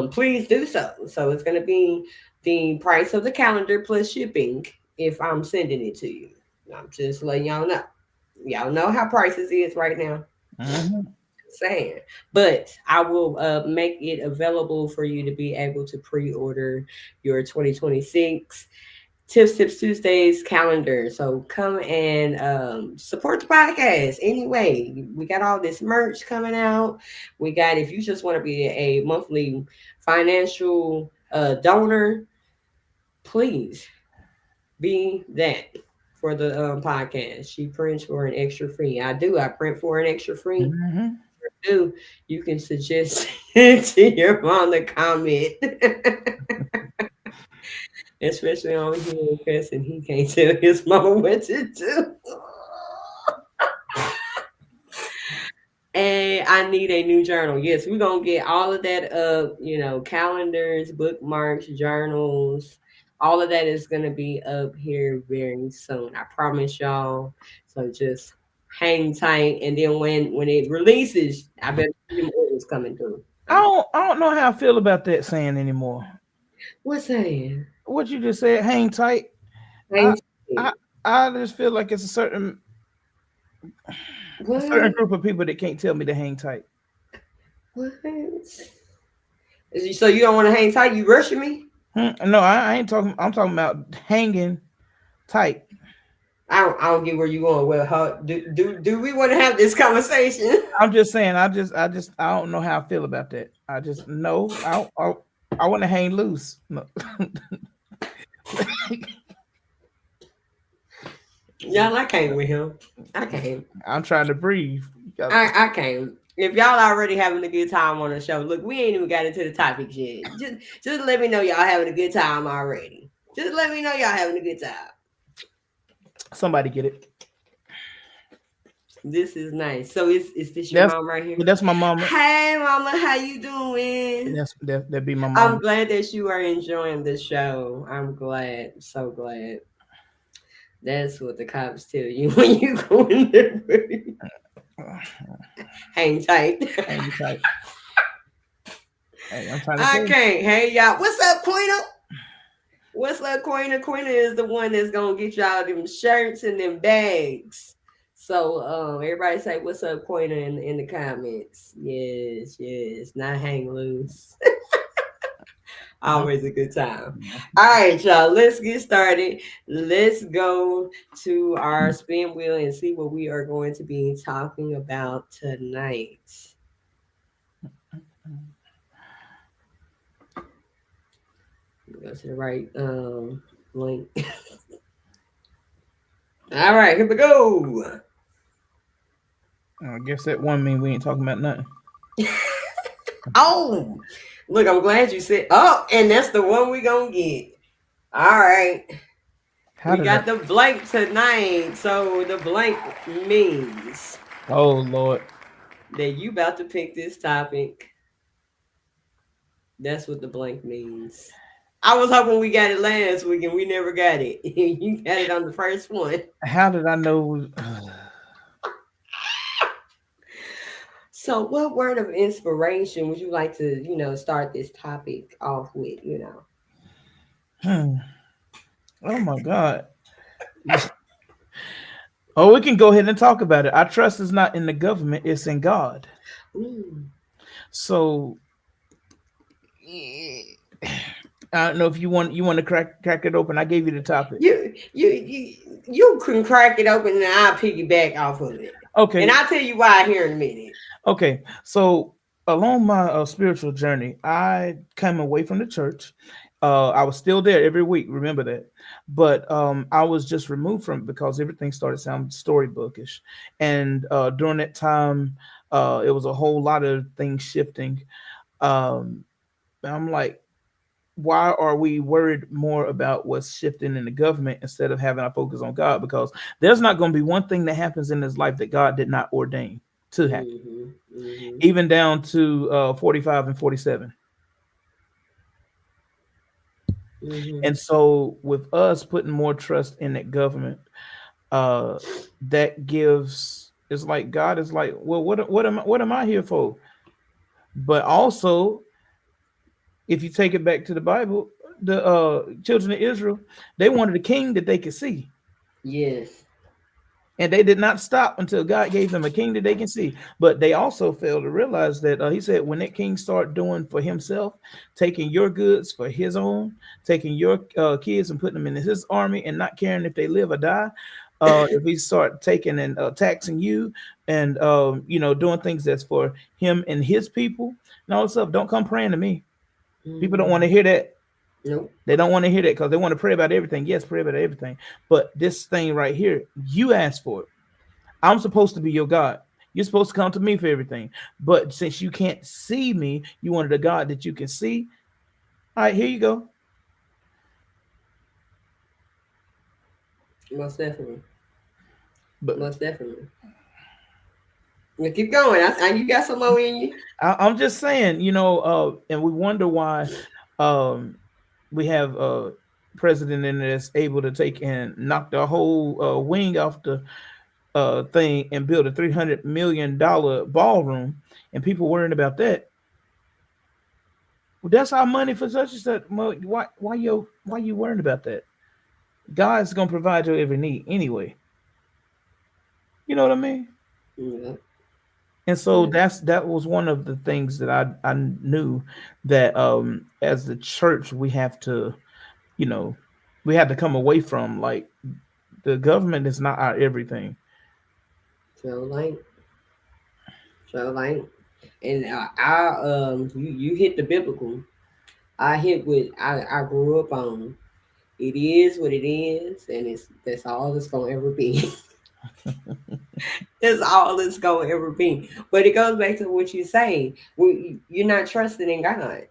Speaker 2: please do so. So it's going to be the price of the calendar plus shipping if I'm sending it to you. I'm just letting y'all know. Y'all know how prices is right now.
Speaker 3: Mhm.
Speaker 2: Saying, but I will make it available for you to be able to pre-order your 2026 Tips Tuesdays calendar. So come and support the podcast anyway. We got all this merch coming out. We got, if you just want to be a monthly financial donor, please be that for the podcast. She prints for an extra fee. I do. I print for an extra fee.
Speaker 3: Mhm.
Speaker 2: Do you can suggest it to your mom to comment. Especially on here because and he can't tell his mama what to do. And I need a new journal. Yes, we're gonna get all of that up, calendars, bookmarks, journals, all of that is gonna be up here very soon. I promise y'all. So just hang tight and then when it releases, I bet them orders coming through.
Speaker 3: I don't know how I feel about that saying anymore.
Speaker 2: What's saying?
Speaker 3: What you just said, hang tight. I
Speaker 2: Hang
Speaker 3: I
Speaker 2: tight.
Speaker 3: I just feel like it's a certain
Speaker 2: What?
Speaker 3: group of people that can't tell me to hang tight.
Speaker 2: What? So you don't want to hang tight? You rushing me?
Speaker 3: No, I ain't talking. I'm talking about hanging tight.
Speaker 2: I don't get where you going. Well, do we want to have this conversation?
Speaker 3: I'm just saying. I don't know how I feel about that. I just know I want to hang loose. No.
Speaker 2: Y'all, I can't with him. I can't.
Speaker 3: I'm trying to breathe.
Speaker 2: I can't. If y'all already having a good time on the show, look, we ain't even got into the topics yet. Just let me know y'all having a good time already. Just let me know y'all having a good time.
Speaker 3: Somebody get it.
Speaker 2: This is nice. So is this your
Speaker 3: That's
Speaker 2: mom right here?
Speaker 3: that's my mama.
Speaker 2: Hey, mama, how you doing?
Speaker 3: That be my
Speaker 2: I'm
Speaker 3: mama.
Speaker 2: glad that you are enjoying the show. I'm glad, so glad. That's what the cops tell you when you go in there. Hang tight.
Speaker 3: Hang tight. Hey, I'm trying to
Speaker 2: I
Speaker 3: say.
Speaker 2: can't. Hey y'all, what's up, Queena? What's up, Queena? Queena is the one that's gonna get y'all them shirts and them bags. So everybody say what's up, Queena in the comments. Yes, yes. Not hang loose. Always a good time. All right, y'all. Let's get started. Let's go to our spin wheel and see what we are going to be talking about tonight. Go to the right link. All right, here we go.
Speaker 3: I guess that one mean we ain't talking about nothing.
Speaker 2: Oh, look, I'm glad you said. Oh, and that's the one we gonna get. All right,
Speaker 3: How
Speaker 2: we
Speaker 3: did I?
Speaker 2: got the blank tonight. So the blank means
Speaker 3: Oh Lord.
Speaker 2: that you about to pick this topic. That's what the blank means. I was hoping we got it last week and we never got it. You got it on the first one.
Speaker 3: How did I know?
Speaker 2: So, what word of inspiration would you like to, start this topic off with?
Speaker 3: Hmm. Oh my God. Oh, we can go ahead and talk about it. Our trust is not in the government; it's in God.
Speaker 2: Mm.
Speaker 3: So I don't know if you want to crack it open. I gave you the topic.
Speaker 2: You can crack it open and I'll piggyback off of it. And
Speaker 3: Okay,
Speaker 2: I'll tell you why here in a minute.
Speaker 3: okay. So along my spiritual journey, I came away from the church. I was still there every week. Remember that, but I was just removed from it because everything started sounding storybookish, and during that time, it was a whole lot of things shifting. Um, I'm like, why are we worried more about what's shifting in the government instead of having our focus on God? Because there's not going to be one thing that happens in this life that God did not ordain to happen,
Speaker 2: Mm-hmm. Mm-hmm.
Speaker 3: even down to 45 and 47.
Speaker 2: Mm-hmm.
Speaker 3: And so, with us putting more trust in that government, uh, that gives it's like God is like, well, what am I here for? But also, if you take it back to the Bible, the children of Israel, they wanted a king that they could see.
Speaker 2: Yes.
Speaker 3: And they did not stop until God gave them a king that they can see. But they also failed to realize that he said when that king start doing for himself, taking your goods for his own, taking your kids and putting them in his army and not caring if they live or die, if he start taking and taxing you and doing things that's for him and his people, no, what's up? Don't come praying to me. People don't want to
Speaker 2: Mm-hmm.
Speaker 3: hear that.
Speaker 2: Nope.
Speaker 3: They don't want to hear that because they want to pray about everything. Yes, pray about everything. But this thing right here, you asked for it. I'm supposed to be your God. You're supposed to come to me for everything. But since you can't see me, you wanted a God that you can see. All right, here you go.
Speaker 2: Most definitely.
Speaker 3: But
Speaker 2: Most definitely. You keep going. You got some more in you.
Speaker 3: I'm just saying, and we wonder why um, we have a president in there that's able to take and knock the whole wing off the thing and build a $300 million ballroom, and people worrying about that. Well, that's our money for such and such. Well, why you worrying about that? God's gonna provide your every need anyway. You know what I mean?
Speaker 2: Yeah.
Speaker 3: And so
Speaker 2: Yeah.
Speaker 3: that was one of the things that I knew that as the church you know we have to come away from, like, the government is not our everything.
Speaker 2: So like, so like, and you hit the biblical. I hit what I grew up on. It is what it is, and that's all it's gonna ever be. That's all it's gonna ever be. But it goes back to what you say. You're not trusting in God.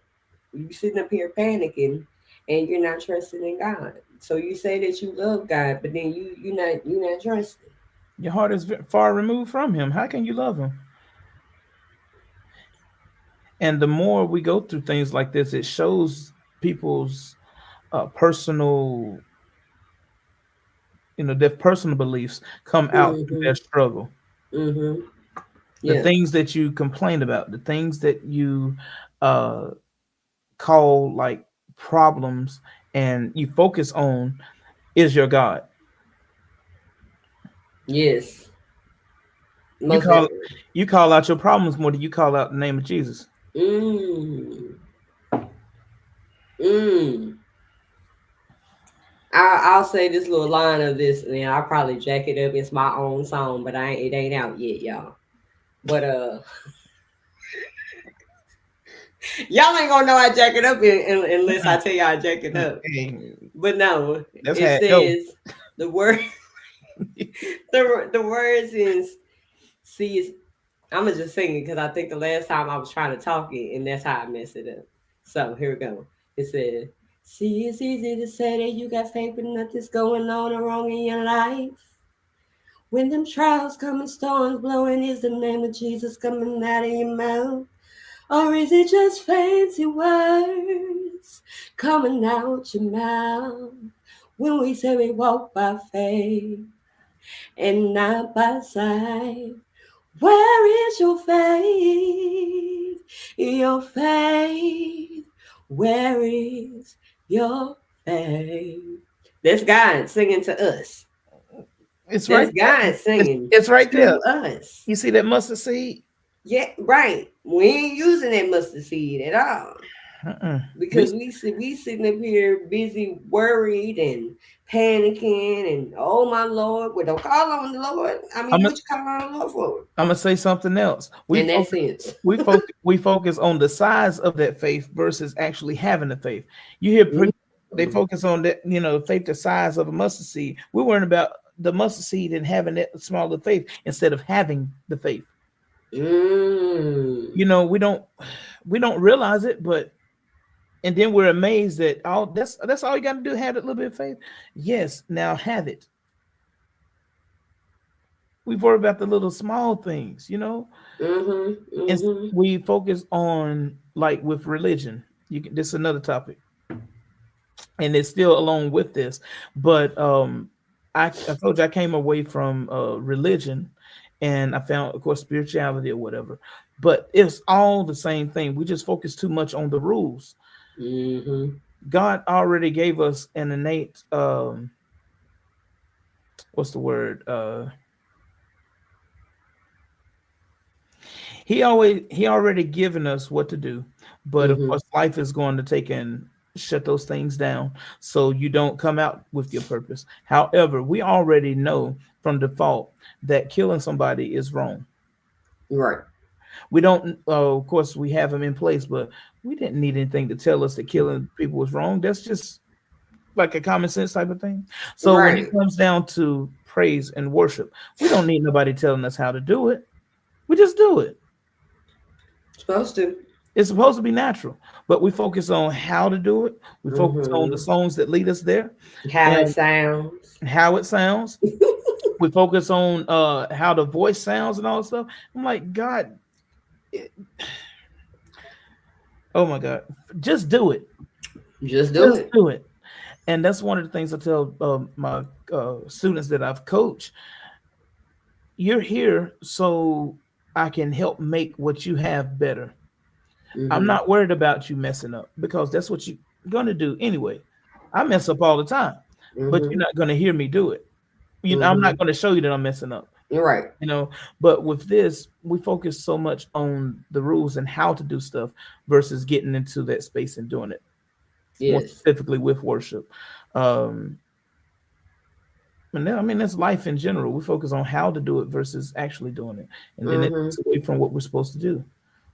Speaker 2: You sitting up here panicking, and you're not trusting in God. So you say that you love God, but then you're not trusting.
Speaker 3: Your heart is far removed from Him. How can you love Him? And the more we go through things like this, it shows people's personal, their personal beliefs come out through
Speaker 2: Mm-hmm.
Speaker 3: their struggle.
Speaker 2: Mm-hmm.
Speaker 3: The
Speaker 2: Yeah.
Speaker 3: things that you complain about, the things that you uh, call like problems and you focus on is your God.
Speaker 2: Yes.
Speaker 3: You
Speaker 2: Most
Speaker 3: call
Speaker 2: definitely.
Speaker 3: you call out your problems more than you call out the name of Jesus.
Speaker 2: Mm. Mm. I'll say this little line of this, and I'll probably jack it up. It's my own song, but it ain't out yet, y'all. But y'all ain't gonna know I jack it up unless I tell y'all I jack it up.
Speaker 3: Hey,
Speaker 2: But no,
Speaker 3: that's how
Speaker 2: it
Speaker 3: it go.
Speaker 2: says the word. The words is see. I'm gonna just sing it because I think the last time I was trying to talk it, and that's how I messed it up. So here we go. It said, "See, it's easy to say that you got faith, but nothing's going on or wrong in your life. When them trials come and storms blowing, is the name of Jesus coming out of your mouth? Or is it just fancy words coming out your mouth? When we say we walk by faith and not by sight, where is your faith? Your faith. Where is your faith?" That's God singing to us.
Speaker 3: It's right
Speaker 2: That's
Speaker 3: there.
Speaker 2: God saying
Speaker 3: It's right there.
Speaker 2: to us.
Speaker 3: You see that mustard seed?
Speaker 2: Yeah, right. We ain't using that mustard seed at all.
Speaker 3: Uh-uh. We
Speaker 2: Because we sitting up here busy worried and panicking and oh my Lord, well don't call on the Lord. I mean,
Speaker 3: I'm
Speaker 2: what you call on the Lord for?
Speaker 3: I'm gonna say something else.
Speaker 2: In that sense.
Speaker 3: We focus on the size of that faith versus actually having the faith. You hear they
Speaker 2: Mhm.
Speaker 3: focus on that, faith the size of a mustard seed. We're worrying about the mustard seed and having that smaller faith instead of having the faith.
Speaker 2: Mm.
Speaker 3: We don't realize it, but and then we're amazed that all that's all you got to do, have a little bit of faith. Yes, now have it. We worry about the little small things.
Speaker 2: Mhm.
Speaker 3: And
Speaker 2: Mhm.
Speaker 3: we focus on, like, with religion. This is another topic, and it's still along with this. But I told you I came away from religion, and I found, of course, spirituality or whatever. But it's all the same thing. We just focus too much on the rules.
Speaker 2: Mhm.
Speaker 3: God already gave us an innate what's the word? He already given us what to do, but of
Speaker 2: Mhm.
Speaker 3: course life is going to take and shut those things down so you don't come out with your purpose. However, we already know from default that killing somebody is wrong.
Speaker 2: Right.
Speaker 3: We don't of course we have them in place, but we didn't need anything to tell us that killing people was wrong. That's just like a common sense type of thing. So when it
Speaker 2: Right.
Speaker 3: comes down to praise and worship, we don't need nobody telling us how to do it. We just do it.
Speaker 2: Supposed to.
Speaker 3: It's supposed to be natural, but we focus on how to do it. We focus on the
Speaker 2: Mhm.
Speaker 3: songs that lead us there
Speaker 2: How it
Speaker 3: and
Speaker 2: sounds.
Speaker 3: how it sounds. We focus on how the voice sounds and all that stuff. I'm like, God, it, oh my God, just do it.
Speaker 2: Just do
Speaker 3: Just
Speaker 2: it.
Speaker 3: do it. And that's one of the things I tell my students that I've coached. You're here so I can help make what you have better. I'm
Speaker 2: Mhm.
Speaker 3: not worried about you messing up because that's what you're gonna do anyway. I mess up all the time, but you're
Speaker 2: Mhm.
Speaker 3: not gonna hear me do it. I'm not
Speaker 2: Mhm.
Speaker 3: gonna show you that I'm messing up.
Speaker 2: You're right.
Speaker 3: You know, but with this, we focus so much on the rules and how to do stuff versus getting into that space and doing it. More
Speaker 2: Yes.
Speaker 3: specifically with worship. Um, and then, I mean, that's life in general. We focus on how to do it versus actually doing it, and then it
Speaker 2: Mhm.
Speaker 3: takes away from what we're supposed to do.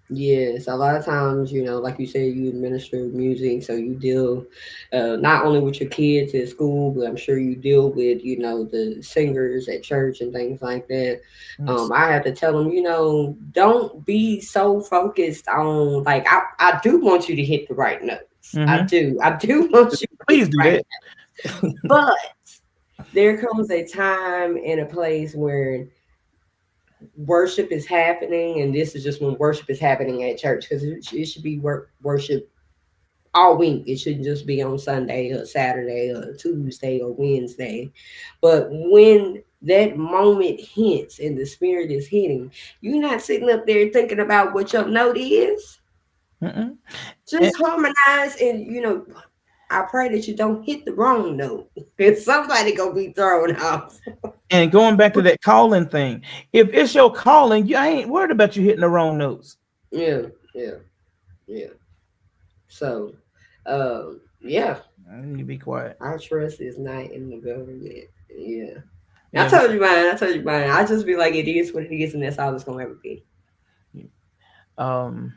Speaker 2: Yes, a lot of times, like you said, you administer music, so you deal not only with your kids at school, but I'm sure you deal with, the singers at church and things like that.
Speaker 3: Yes.
Speaker 2: I have to tell them, don't be so focused on, like, I do want you to hit the right notes. I
Speaker 3: Mm-hmm.
Speaker 2: do. I do want you to hit
Speaker 3: Please
Speaker 2: the
Speaker 3: do
Speaker 2: right
Speaker 3: that.
Speaker 2: notes. But there comes a time and a place where worship is happening, and this is just when worship is happening at church because it should be worship all week. It shouldn't just be on Sunday or Saturday or Tuesday or Wednesday. But when that moment hits and the spirit is hitting, you're not sitting up there thinking about what your note is.
Speaker 3: Mm-mm. And,
Speaker 2: Just harmonize and I pray that you don't hit the wrong note because somebody gonna be thrown off.
Speaker 3: and going back to that calling thing, if it's your calling, I ain't worried about you hitting the wrong notes.
Speaker 2: Yeah, yeah, yeah. So, yeah,
Speaker 3: You be quiet.
Speaker 2: our trust is not in the government. Yeah. I
Speaker 3: Yeah.
Speaker 2: told you mine. I told you mine. I just be like, it is what it is, and that's all it's gonna ever be.
Speaker 3: Um,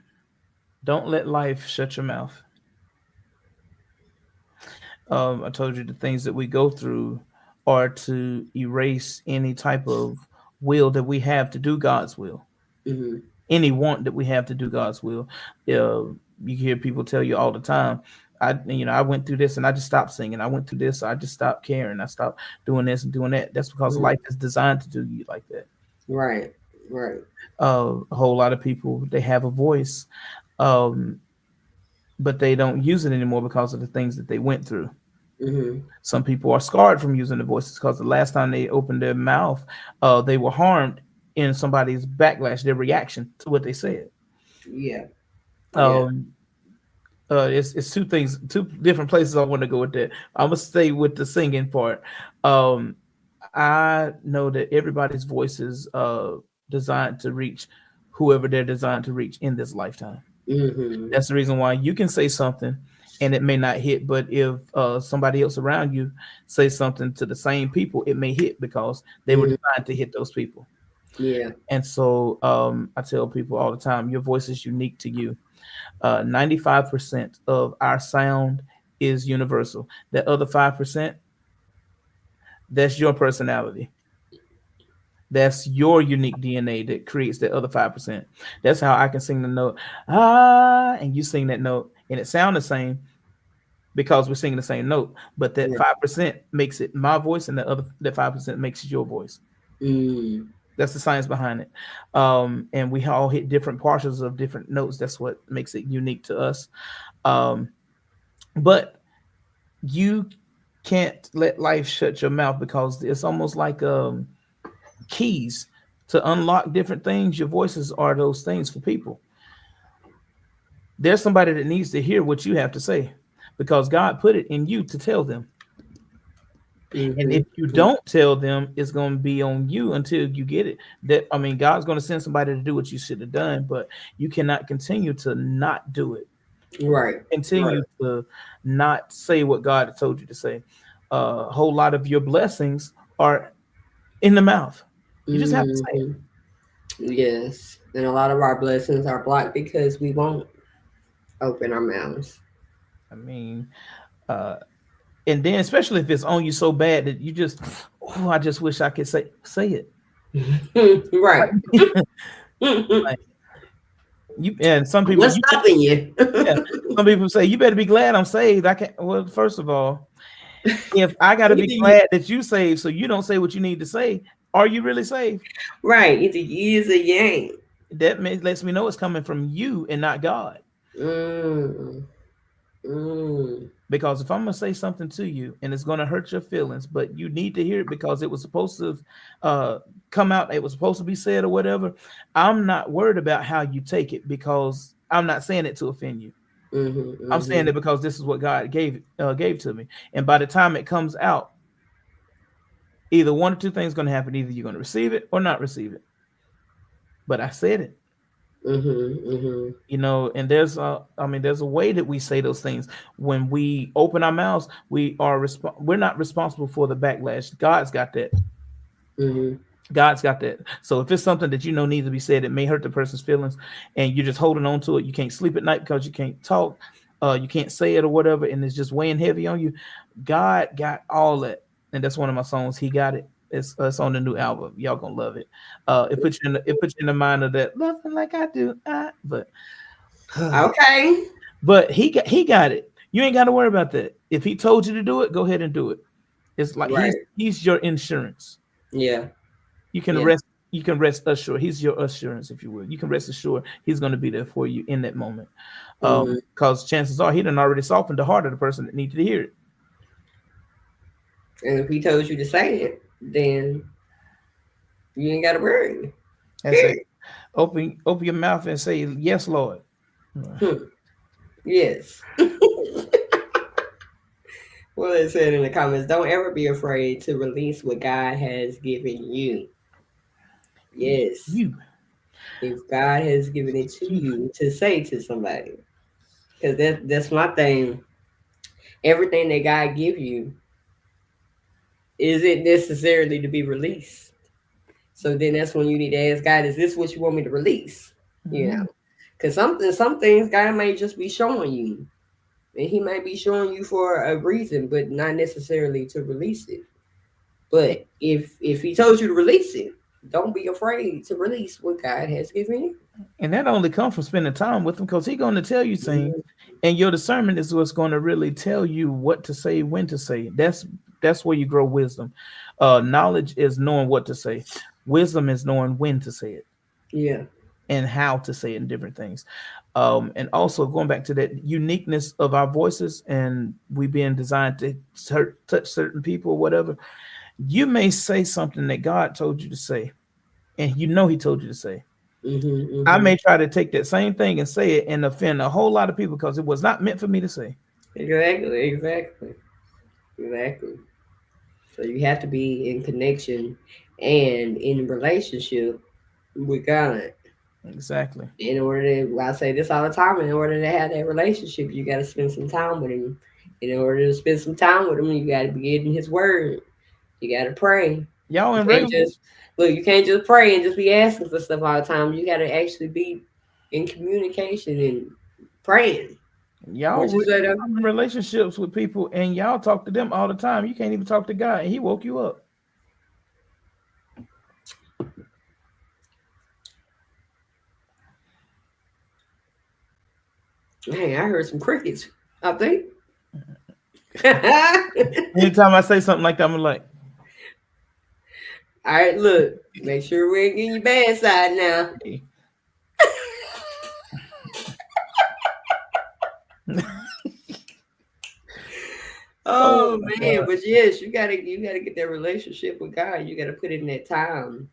Speaker 3: don't let life shut your mouth. I told you the things that we go through are to erase any type of will that we have to do God's will.
Speaker 2: Hmm.
Speaker 3: Any want that we have to do God's will. You hear people tell you all the time, I went through this and I just stopped singing. I went through this, so I just stopped caring. I stopped doing this and doing that. That's because
Speaker 2: Hmm.
Speaker 3: life is designed to do you like that.
Speaker 2: Right. Right.
Speaker 3: A whole lot of people, they have a voice, um, but they don't use it anymore because of the things that they went through.
Speaker 2: Hmm.
Speaker 3: Some people are scarred from using the voices because the last time they opened their mouth, they were harmed in somebody's backlash, their reaction to what they said.
Speaker 2: Yeah. Yeah.
Speaker 3: Um, it's two things, two different places I want to go with that. I'm gonna stay with the singing part. Um, I know that everybody's voice is designed to reach whoever they're designed to reach in this lifetime.
Speaker 2: Mm-hmm.
Speaker 3: That's the reason why you can say something and it may not hit, but if somebody else around you say something to the same people, it may hit because they were
Speaker 2: Mm-hmm.
Speaker 3: designed to hit those people.
Speaker 2: Yeah.
Speaker 3: And so I tell people all the time, your voice is unique to you. 95% of our sound is universal. That other 5%, that's your personality. That's your unique DNA that creates that other 5%. That's how I can sing the note, and you sing that note, and it sounds the same because we're singing the same note. But that
Speaker 2: Yeah.
Speaker 3: 5% makes it my voice, and that 5% makes it your voice.
Speaker 2: Mm.
Speaker 3: That's the science behind it. And we all hit different portions of different notes. That's what makes it unique to us. Um, but you can't let life shut your mouth because it's almost like keys to unlock different things. Your voices are those things for people. There's somebody that needs to hear what you have to say because God put it in you to tell them. And
Speaker 2: Mm-hmm.
Speaker 3: if you don't tell them, it's going to be on you until you get it. God's going to send somebody to do what you should have done, but you cannot continue to not do it.
Speaker 2: Right. Right.
Speaker 3: Continue to not say what God told you to say. A whole lot of your blessings are in the mouth. You just have to say it.
Speaker 2: Mm-hmm. Yes. And a lot of our blessings are blocked because we won't open our mouths.
Speaker 3: I mean, uh, and then especially if it's on you so bad that you just, oh, I just wish I could say it.
Speaker 2: Right.
Speaker 3: Like you, and some people,
Speaker 2: What's stopping you?
Speaker 3: yeah, some people say you better be glad I'm saved. I can't. Well, first of all, if I got to be
Speaker 2: Either you,
Speaker 3: glad that you saved, so you don't say what you need to say, are you really saved?
Speaker 2: right. Either you is or you ain't.
Speaker 3: Lets me know it's coming from you and not God.
Speaker 2: Mm, mm,
Speaker 3: Because if I'm gonna say something to you and it's gonna hurt your feelings, but you need to hear it because it was supposed to uh, come out, it was supposed to be said or whatever. I'm not worried about how you take it because I'm not saying it to offend you.
Speaker 2: mm-hmm,
Speaker 3: I'm
Speaker 2: mm-hmm,
Speaker 3: saying it because this is what God gave to me. And by the time it comes out, either one or two things going to happen. Either you're going to receive it or not receive it. But I said it.
Speaker 2: mm-hmm, mm-hmm,
Speaker 3: And there's a way that we say those things. When we open our mouths, we're not responsible for the backlash. God's got that.
Speaker 2: mm-hmm,
Speaker 3: God's got that. So if it's something that needs to be said, it may hurt the person's feelings, and you're just holding on to it. You can't sleep at night because you can't talk, you can't say it or whatever, and it's just weighing heavy on you. God got all that, and that's one of my songs. He got it. It's on the new album. Y'all gonna love it. It puts you in the mind of that loving like I do. But
Speaker 2: okay.
Speaker 3: but he got it. You ain't got to worry about that. If he told you to do it, go ahead and do it. It's like he's
Speaker 2: Right.
Speaker 3: he's your insurance.
Speaker 2: Yeah.
Speaker 3: You can
Speaker 2: Yeah.
Speaker 3: rest assured. He's your assurance, if you will. You can rest assured he's going to be there for you in that moment.
Speaker 2: Mm-hmm.
Speaker 3: Because chances are he done already softened the heart of the person that needed to hear it.
Speaker 2: And if he told you to say it, then you ain't got to worry.
Speaker 3: And say,
Speaker 2: Period.
Speaker 3: open your mouth and say, yes, Lord.
Speaker 2: Hmm. Yes. Well, it said in the comments, don't ever be afraid to release what God has given you. Yes.
Speaker 3: You.
Speaker 2: If God has given it to
Speaker 3: You.
Speaker 2: you to say to somebody. Because that's my thing. Everything that God give you isn't necessarily to be released. So then that's when you need to ask God, is this what you want me to release? You know,
Speaker 3: Mhm.
Speaker 2: because some things God may just be showing you, and He might be showing you for a reason, but not necessarily to release it. But if He told you to release it, don't be afraid to release what God has given you.
Speaker 3: And that only comes from spending time with him because he's going to tell you things. And your discernment is what's going to really tell you what to say, when to say. That's where you grow wisdom. Knowledge is knowing what to say. Wisdom is knowing when to say it
Speaker 2: Yeah.
Speaker 3: and how to say it and different things. And also going back to that uniqueness of our voices and we being designed to touch certain people or whatever. You may say something that God told you to say, and he told you to say.
Speaker 2: Mm-hmm,
Speaker 3: I
Speaker 2: mm-hmm.
Speaker 3: may try to take that same thing and say it and offend a whole lot of people because it was not meant for me to say.
Speaker 2: Exactly. Exactly. Exactly. So you have to be in connection and in relationship with God.
Speaker 3: Exactly.
Speaker 2: In order to, I say this all the time, in order to have that relationship, you got to spend some time with Him. And in order to spend some time with Him, you got to be getting His Word. You got to pray.
Speaker 3: Y'all
Speaker 2: You
Speaker 3: in
Speaker 2: can't
Speaker 3: regular
Speaker 2: just look. You can't just pray and just be asking for stuff all the time. You got to actually be in communication and praying. What you say though?
Speaker 3: y'all in relationships with people and y'all talk to them all the time. You can't even talk to God and he woke you up.
Speaker 2: Hey, I heard some crickets. I think. All
Speaker 3: Anytime I say something like that, I'm like,
Speaker 2: right, look. Make sure we ain't getting your bad side now.
Speaker 3: hey. Oh
Speaker 2: Oh
Speaker 3: my
Speaker 2: man,
Speaker 3: God.
Speaker 2: but yes, you gotta get that relationship with God. You gotta put in that time.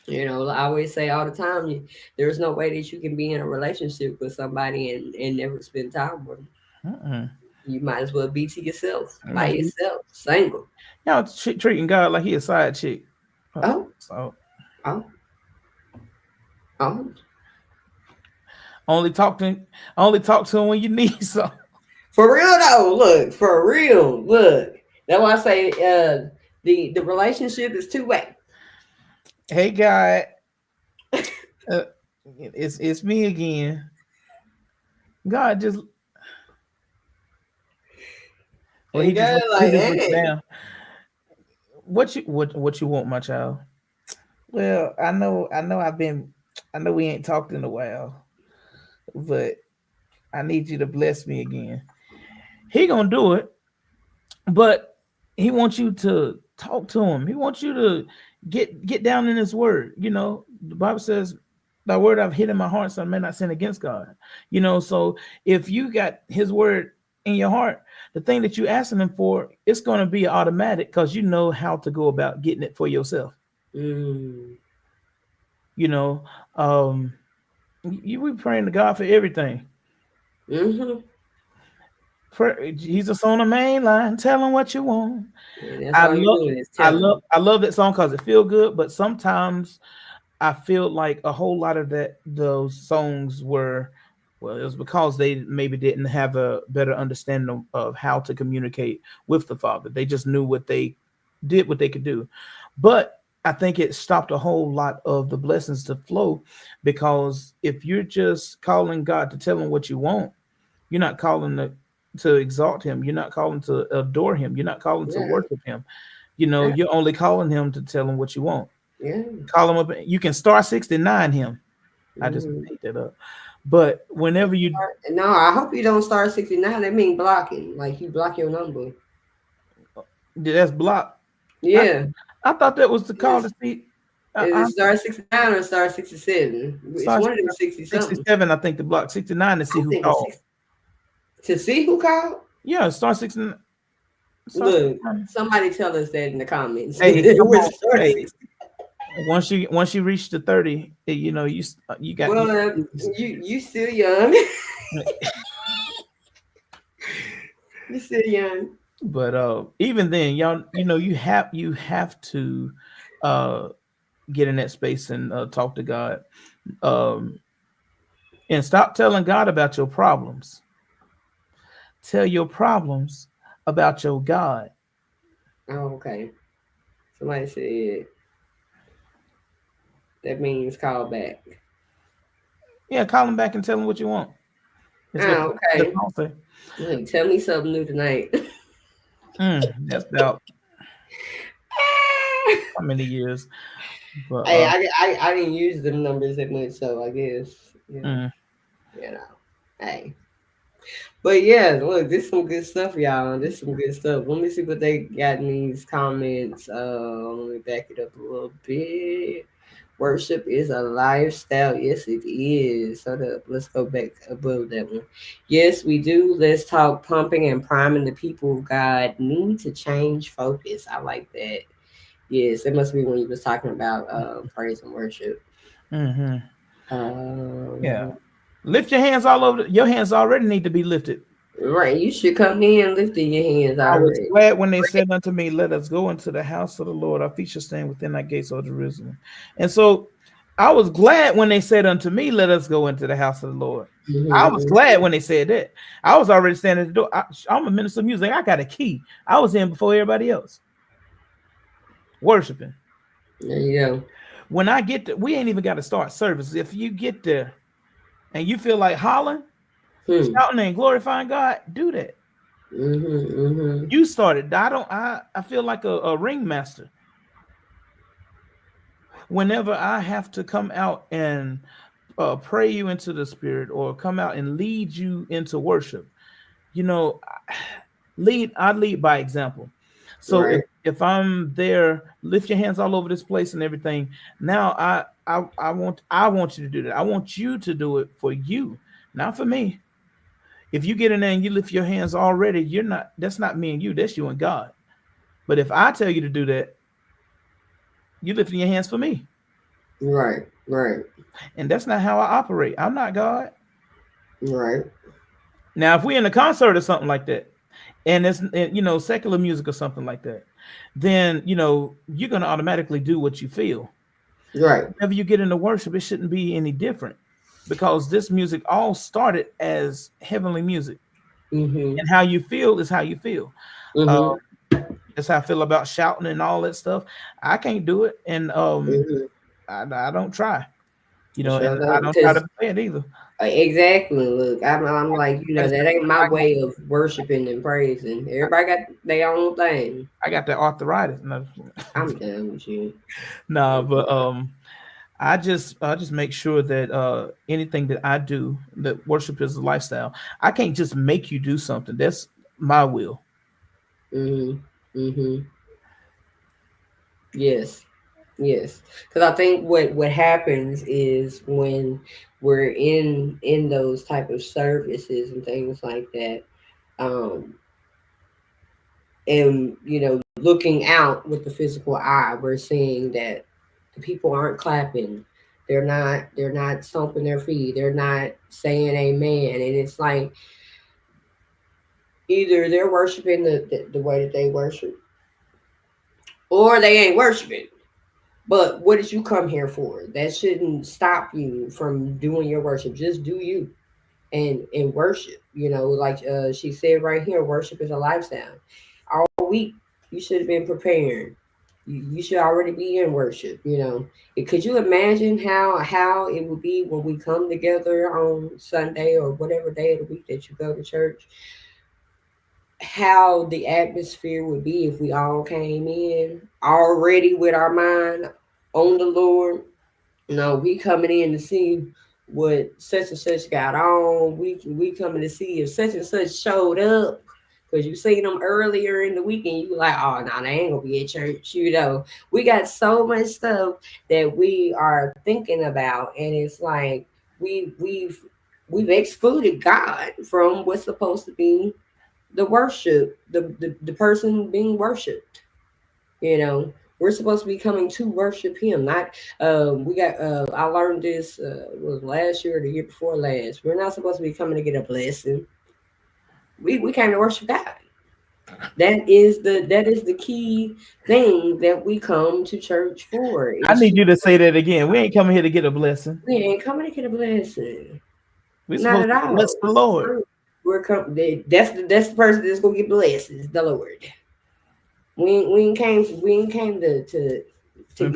Speaker 2: I always say all the time, there's no way that you can be in a relationship with somebody and never spend time with them.
Speaker 3: Mm-mm.
Speaker 2: You might as well be to yourself, by
Speaker 3: Like,
Speaker 2: yourself, single.
Speaker 3: y'all treating God like he a side chick.
Speaker 2: Oh,
Speaker 3: So
Speaker 2: oh, oh.
Speaker 3: only talk to only talk to him when you need something.
Speaker 2: For real though, look, for real, look. That's why I say the relationship is two way.
Speaker 3: Hey God, uh, it's me again. God just well
Speaker 2: And God
Speaker 3: he
Speaker 2: like,
Speaker 3: just looking
Speaker 2: hey,
Speaker 3: down. What you want, my child? Well, I know we ain't talked in a while, but I need you to bless me again. He gonna do it, but he wants you to talk to him. He wants you to get down in his word. The Bible says, "Thy word I've hid in my heart, so I may not sin against God." So if you got His word in your heart, the thing that you asking Him for, it's going to be automatic because you know how to go about getting it for yourself.
Speaker 2: mm,
Speaker 3: You know, um, you be praying to God for everything.
Speaker 2: mm-hmm.
Speaker 3: Jesus on the main line, tell him what you want.
Speaker 2: And that's
Speaker 3: I
Speaker 2: all you're
Speaker 3: love,
Speaker 2: doing is telling.
Speaker 3: I love that song because it feel good. But sometimes I feel like a whole lot of those songs were, well, it was because they maybe didn't have a better understanding of how to communicate with the Father. They just knew what they could do. But I think it stopped a whole lot of the blessings to flow because if you're just calling God to tell him what you want, you're not calling to exalt him. You're not calling to adore him. You're not calling to
Speaker 2: Yeah,
Speaker 3: worship him.
Speaker 2: yeah,
Speaker 3: You're only calling him to tell him what you want.
Speaker 2: yeah.
Speaker 3: Call him up. You can star 69 him. I just
Speaker 2: Mm.
Speaker 3: made that up. But whenever you
Speaker 2: No, I hope you don't start 69. That mean blocking. Like you block your number.
Speaker 3: that's blocked. I
Speaker 2: Yeah.
Speaker 3: I thought that was the call
Speaker 2: Is
Speaker 3: to see.
Speaker 2: is
Speaker 3: I
Speaker 2: it star 69 or star 67? It's
Speaker 3: star
Speaker 2: one of them 60 something.
Speaker 3: 67. I think the block 69 to see
Speaker 2: I
Speaker 3: who
Speaker 2: think it's
Speaker 3: called.
Speaker 2: 60. To see who called?
Speaker 3: Yeah, star 69. Star
Speaker 2: Look,
Speaker 3: 69.
Speaker 2: somebody tell us that in the comments.
Speaker 3: Hey, come
Speaker 2: Which
Speaker 3: on.
Speaker 2: star
Speaker 3: Hey,
Speaker 2: 60?
Speaker 3: once you reach the 30, you got
Speaker 2: Well, you still young. You still young.
Speaker 3: but even then, y'all, you have to uh get in that space and talk to God. Um and stop telling God about your problems. Tell your problems about your God.
Speaker 2: Oh, okay. Somebody said that means call back.
Speaker 3: Yeah, call him back and tell him what you want. That's what
Speaker 2: Oh,
Speaker 3: the
Speaker 2: okay.
Speaker 3: song say.
Speaker 2: Look, tell me something new tonight.
Speaker 3: That's about how many years? But
Speaker 2: Hey, I didn't use them numbers that much, so I guess
Speaker 3: mm,
Speaker 2: you know. Hey, but yeah, look, this some good stuff, y'all. This some good stuff. Let me see what they got in these comments. Let me back it up a little bit. Worship is a lifestyle. Yes, it is. Hold up. Let's go back above that one. Yes, we do. Let's talk pumping and priming. The people of God need to change focus. I like that. Yes, it must be when you was talking about praise and worship.
Speaker 3: hmm yeah.
Speaker 2: Um,
Speaker 3: Lift your hands all over. Your hands already need to be lifted.
Speaker 2: Right. You should come in lifting your hands
Speaker 3: I was
Speaker 2: already.
Speaker 3: glad when they said unto me, let us go into the house of the Lord. Our feet shall stand within thy gates, O Jerusalem. And so I was glad when they said unto me, let us go into the house of the Lord. I was
Speaker 2: Mm-hmm.
Speaker 3: glad when they said that. I was already standing at the door. I'm a minister of music. I got a key. I was in before everybody else, worshiping.
Speaker 2: There you go.
Speaker 3: When I get there, we ain't even got to start service. If you get there and you feel like hollering,
Speaker 2: Hmm.
Speaker 3: shouting, and glorifying God, do that.
Speaker 2: Mm-hmm. Mm-hmm.
Speaker 3: You started. I feel like a ringmaster. Whenever I have to come out and pray you into the spirit or come out and lead you into worship, you know, I lead by example. So
Speaker 2: Right.
Speaker 3: if I'm there, lift your hands all over this place and everything. Now I want you to do that. I want you to do it for you, not for me. If you get in there and you lift your hands already, you're not. That's not me and you. That's you and God. But if I tell you to do that, you lifting your hands for me,
Speaker 2: Right. Right.
Speaker 3: and that's not how I operate. I'm not God.
Speaker 2: Right.
Speaker 3: Now, if we're in a concert or something like that, and it's secular music or something like that, then you're gonna automatically do what you feel.
Speaker 2: Right.
Speaker 3: Whenever you get into worship, it shouldn't be any different because this music all started as heavenly music,
Speaker 2: Mm-hmm.
Speaker 3: and how you feel is how you feel. Uh,
Speaker 2: Mm-hmm.
Speaker 3: that's how I feel about shouting and all that stuff. I can't do it, and
Speaker 2: Mm-hmm.
Speaker 3: I don't try,
Speaker 2: Sure
Speaker 3: and I
Speaker 2: don't.
Speaker 3: don't try to
Speaker 2: Because
Speaker 3: play it either.
Speaker 2: exactly. Look, I'm like,
Speaker 3: Like I said,
Speaker 2: that ain't my
Speaker 3: I got,
Speaker 2: way of worshiping and praising. Everybody got their own thing.
Speaker 3: I got that arthritis. No,
Speaker 2: I'm done with you.
Speaker 3: nah, but I just make sure that anything that I do, that worship is a lifestyle. I can't just make you do something. That's my will.
Speaker 2: Mm-hmm. Mm-hmm. Yes. Yes. Because I think what happens is when we're in those type of services and things like that, um, and looking out with the physical eye, we're seeing that the people aren't clapping. They're not stomping their feet. They're not saying amen. And it's like either they're worshiping the way that they worship, or they ain't worshiping. But what did you come here for? That shouldn't stop you from doing your worship. Just do you and worship. Like she said right here, worship is a lifestyle. All week you should have been preparing. You should already be in worship. Could you imagine how it would be when we come together on Sunday or whatever day of the week that you go to church? How the atmosphere would be if we all came in already with our mind on the Lord. No, we coming in to see what such and such got on. We coming to see if such and such showed up. Cause you seen them earlier in the weekend, you like, oh no, they ain't gonna be at church. We got so much stuff that we are thinking about, and it's like we've excluded God from what's supposed to be the worship, the person being worshipped. We're supposed to be coming to worship Him. Not we got. I learned this was last year or the year before last. We're not supposed to be coming to get a blessing. We came to worship God. That is the key thing that we come to church for.
Speaker 3: I
Speaker 2: It's
Speaker 3: need you to say that again. We ain't coming here to get a blessing.
Speaker 2: we ain't coming to get a blessing.
Speaker 3: We're
Speaker 2: Not
Speaker 3: supposed
Speaker 2: at
Speaker 3: to bless
Speaker 2: all.
Speaker 3: the Lord.
Speaker 2: We're that's the person that's gonna get blessings. The Lord. We ain't came
Speaker 3: When
Speaker 2: to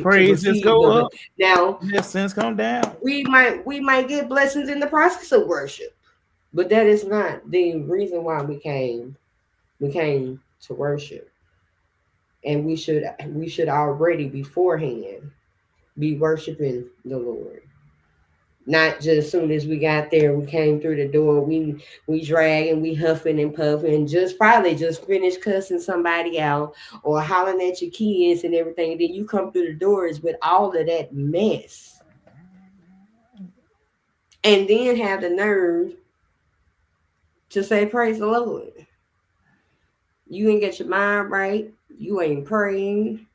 Speaker 3: praises
Speaker 2: receive
Speaker 3: go
Speaker 2: no.
Speaker 3: up,
Speaker 2: Now
Speaker 3: blessings come down.
Speaker 2: we might get blessings in the process of worship, but that is not the reason why we came to worship. And we should already beforehand be worshiping the Lord. Not just soon as we got there, we came through the door, we dragging, we huffing and puffing, just probably just finished cussing somebody out or hollering at your kids and everything. And then you come through the doors with all of that mess, and then have the nerve to say praise the Lord. You ain't get your mind right. You ain't praying.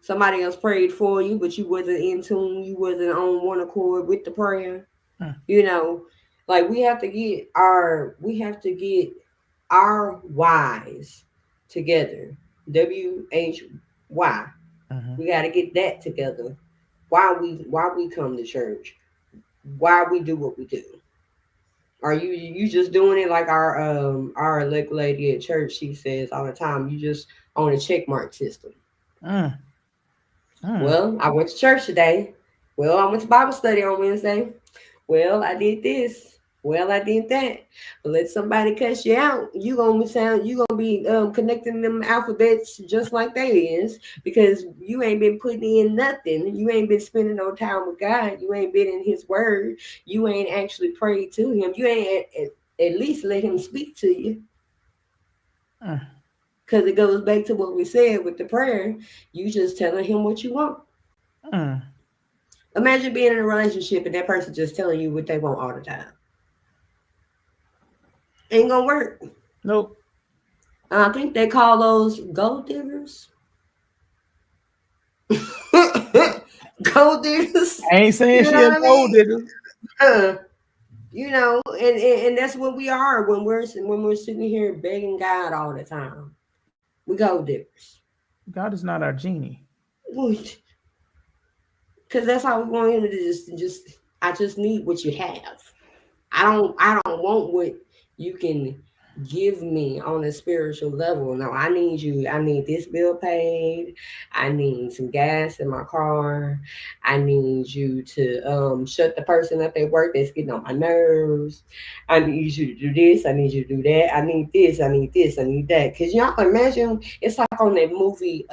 Speaker 2: Somebody else prayed for you, but you wasn't in tune. You wasn't on one accord with the prayer.
Speaker 3: Hmm.
Speaker 2: You know, Like we have to get our whys together. WHY.
Speaker 3: Mhm.
Speaker 2: We got to get that together. Why we come to church? Why we do what we do? Are you just doing it like our elect lady at church? She says all the time. You just on a check mark system.
Speaker 3: Mm, mm.
Speaker 2: Well, I went to church today. Well, I went to Bible study on Wednesday. Well, I did this. Well, I did that. But let somebody cuss you out. You gonna be connecting them alphabets just like they is because you ain't been putting in nothing. You ain't been spending no time with God. You ain't been in His Word. You ain't actually prayed to Him. You ain't at least let Him speak to you.
Speaker 3: Mm,
Speaker 2: Because it goes back to what we said with the prayer. You just telling Him what you want.
Speaker 3: mm.
Speaker 2: Imagine being in a relationship and that person just telling you what they want all the time. Ain't gonna work.
Speaker 3: Nope.
Speaker 2: I think they call those gold diggers. Gold diggers.
Speaker 3: I ain't saying
Speaker 2: You
Speaker 3: she
Speaker 2: know
Speaker 3: a
Speaker 2: what I
Speaker 3: gold
Speaker 2: mean?
Speaker 3: digger.
Speaker 2: And that's what we are when we're sitting here begging God all the time. We gold diggers.
Speaker 3: God is not our genie.
Speaker 2: Because that's how we want him to just I just need what you have. I don't want what you can give me on a spiritual level. No, I need this bill paid. I need some gas in my car. I need you to shut the person up at work that's getting on my nerves. I need you to do this. I need you to do that. I need this. I need this. I need that. Cause y'all imagine it's like on that movie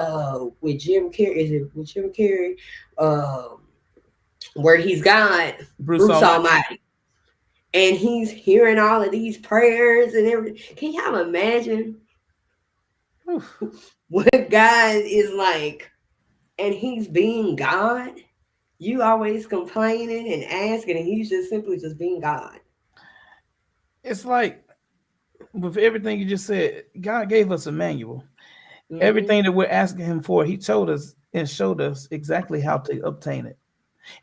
Speaker 2: with Jim Carrey. Is it with Jim Carrey? Where he's got
Speaker 3: Bruce
Speaker 2: Bruce
Speaker 3: Almighty.
Speaker 2: Almighty and he's hearing all of these prayers and everything. Can y'all imagine
Speaker 3: Oof.
Speaker 2: what God is like? And he's being God. You always complaining and asking, and he's just simply just being God.
Speaker 3: It's like with everything you just said, God gave us a manual.
Speaker 2: Mm-hmm.
Speaker 3: Everything that we're asking Him for, He told us and showed us exactly how to obtain it.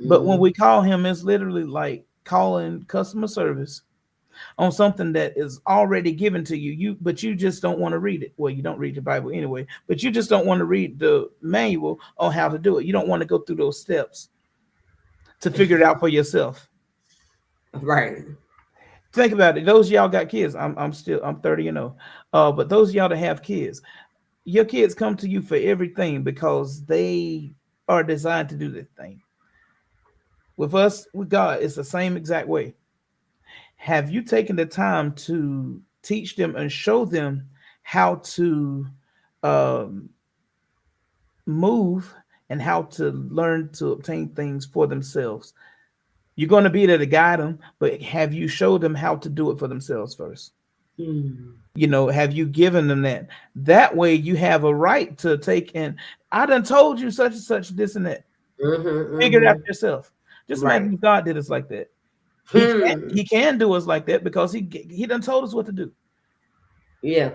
Speaker 3: But when
Speaker 2: Mm-hmm.
Speaker 3: we call Him, it's literally like calling customer service on something that is already given to you. But you just don't want to read it. Well, you don't read the Bible anyway, but you just don't want to read the manual on how to do it. You don't want to go through those steps to figure it out for yourself.
Speaker 2: Right.
Speaker 3: Think about it. Those of y'all got kids. I'm 30 and 0. But those of y'all that have kids, your kids come to you for everything because they are designed to do this thing. With us, with God, it's the same exact way. Have you taken the time to teach them and show them how to um, move and how to learn to obtain things for themselves? You're going to be there to guide them, but have you showed them how to do it for themselves first?
Speaker 2: Mm-hmm.
Speaker 3: Have you given them that? That way you have a right to take in. I done told you such and such, this and that. Figure it out
Speaker 2: Mm-hmm.
Speaker 3: yourself. Just
Speaker 2: Right.
Speaker 3: imagine if God did us like that.
Speaker 2: Hmm.
Speaker 3: He can do us like that because he done told us what to do.
Speaker 2: Yeah.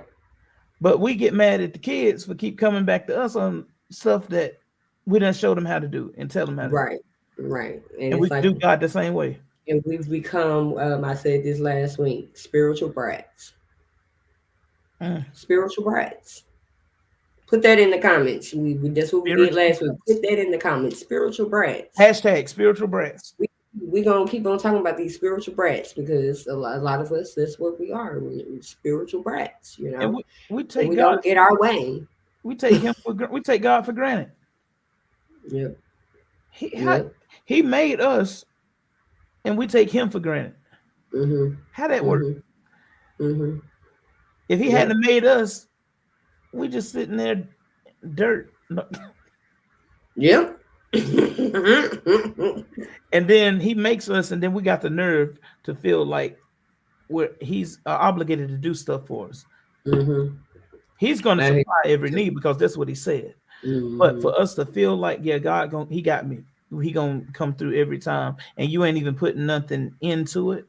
Speaker 3: But we get mad at the kids for keep coming back to us on stuff that we done show them how to do and tell them how to do.
Speaker 2: Right. Right. And
Speaker 3: And
Speaker 2: it's
Speaker 3: we can
Speaker 2: like,
Speaker 3: do God the same way.
Speaker 2: and we've become. I said this last week. Spiritual brats.
Speaker 3: Mm.
Speaker 2: Spiritual brats. Put that in the comments. That's what we did
Speaker 3: Spiritual
Speaker 2: last week. Put
Speaker 3: brats.
Speaker 2: that in the comments. Spiritual brats.
Speaker 3: Hashtag spiritual brats.
Speaker 2: We gonna keep on talking about these spiritual brats because a lot of us that's what we are. We're spiritual brats,
Speaker 3: And we
Speaker 2: and
Speaker 3: take
Speaker 2: we
Speaker 3: God
Speaker 2: don't get our way.
Speaker 3: we take God for granted.
Speaker 2: Yep.
Speaker 3: He how,
Speaker 2: Yep.
Speaker 3: he made us and we take him for granted.
Speaker 2: Mhm.
Speaker 3: How that work?
Speaker 2: Mhm. Mhm.
Speaker 3: If he
Speaker 2: Yep.
Speaker 3: hadn't made us, we just sitting there dirt. No.
Speaker 2: Yep.
Speaker 3: And then he makes us, and then we got the nerve to feel like he's obligated to do stuff for us.
Speaker 2: Mhm.
Speaker 3: He's going to
Speaker 2: I hate
Speaker 3: supply every
Speaker 2: to.
Speaker 3: need because that's what he said. But
Speaker 2: Mhm.
Speaker 3: for us to feel like, yeah, he got me. He gonna come through every time, and you ain't even putting nothing into it.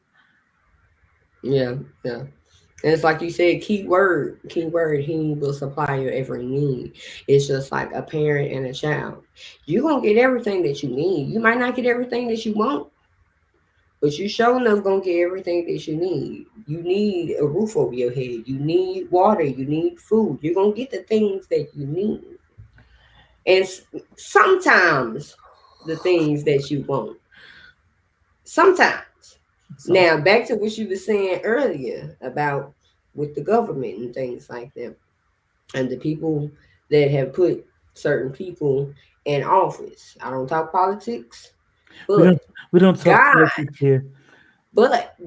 Speaker 2: Yeah. Yeah. And it's like you said, key word, he will supply your every need. It's just like a parent and a child. You're gonna get everything that you need. You might not get everything that you want, But you sure enough gonna get everything that you need. You need a roof over your head. You need water. You need food. You're gonna get the things that you need. And sometimes the things that you want. Sometimes.
Speaker 3: So
Speaker 2: Now back to what you were saying earlier about with the government and things like that, and the people that have put certain people in office. I don't talk politics,
Speaker 3: we don't
Speaker 2: but
Speaker 3: we don't talk
Speaker 2: God,
Speaker 3: politics here.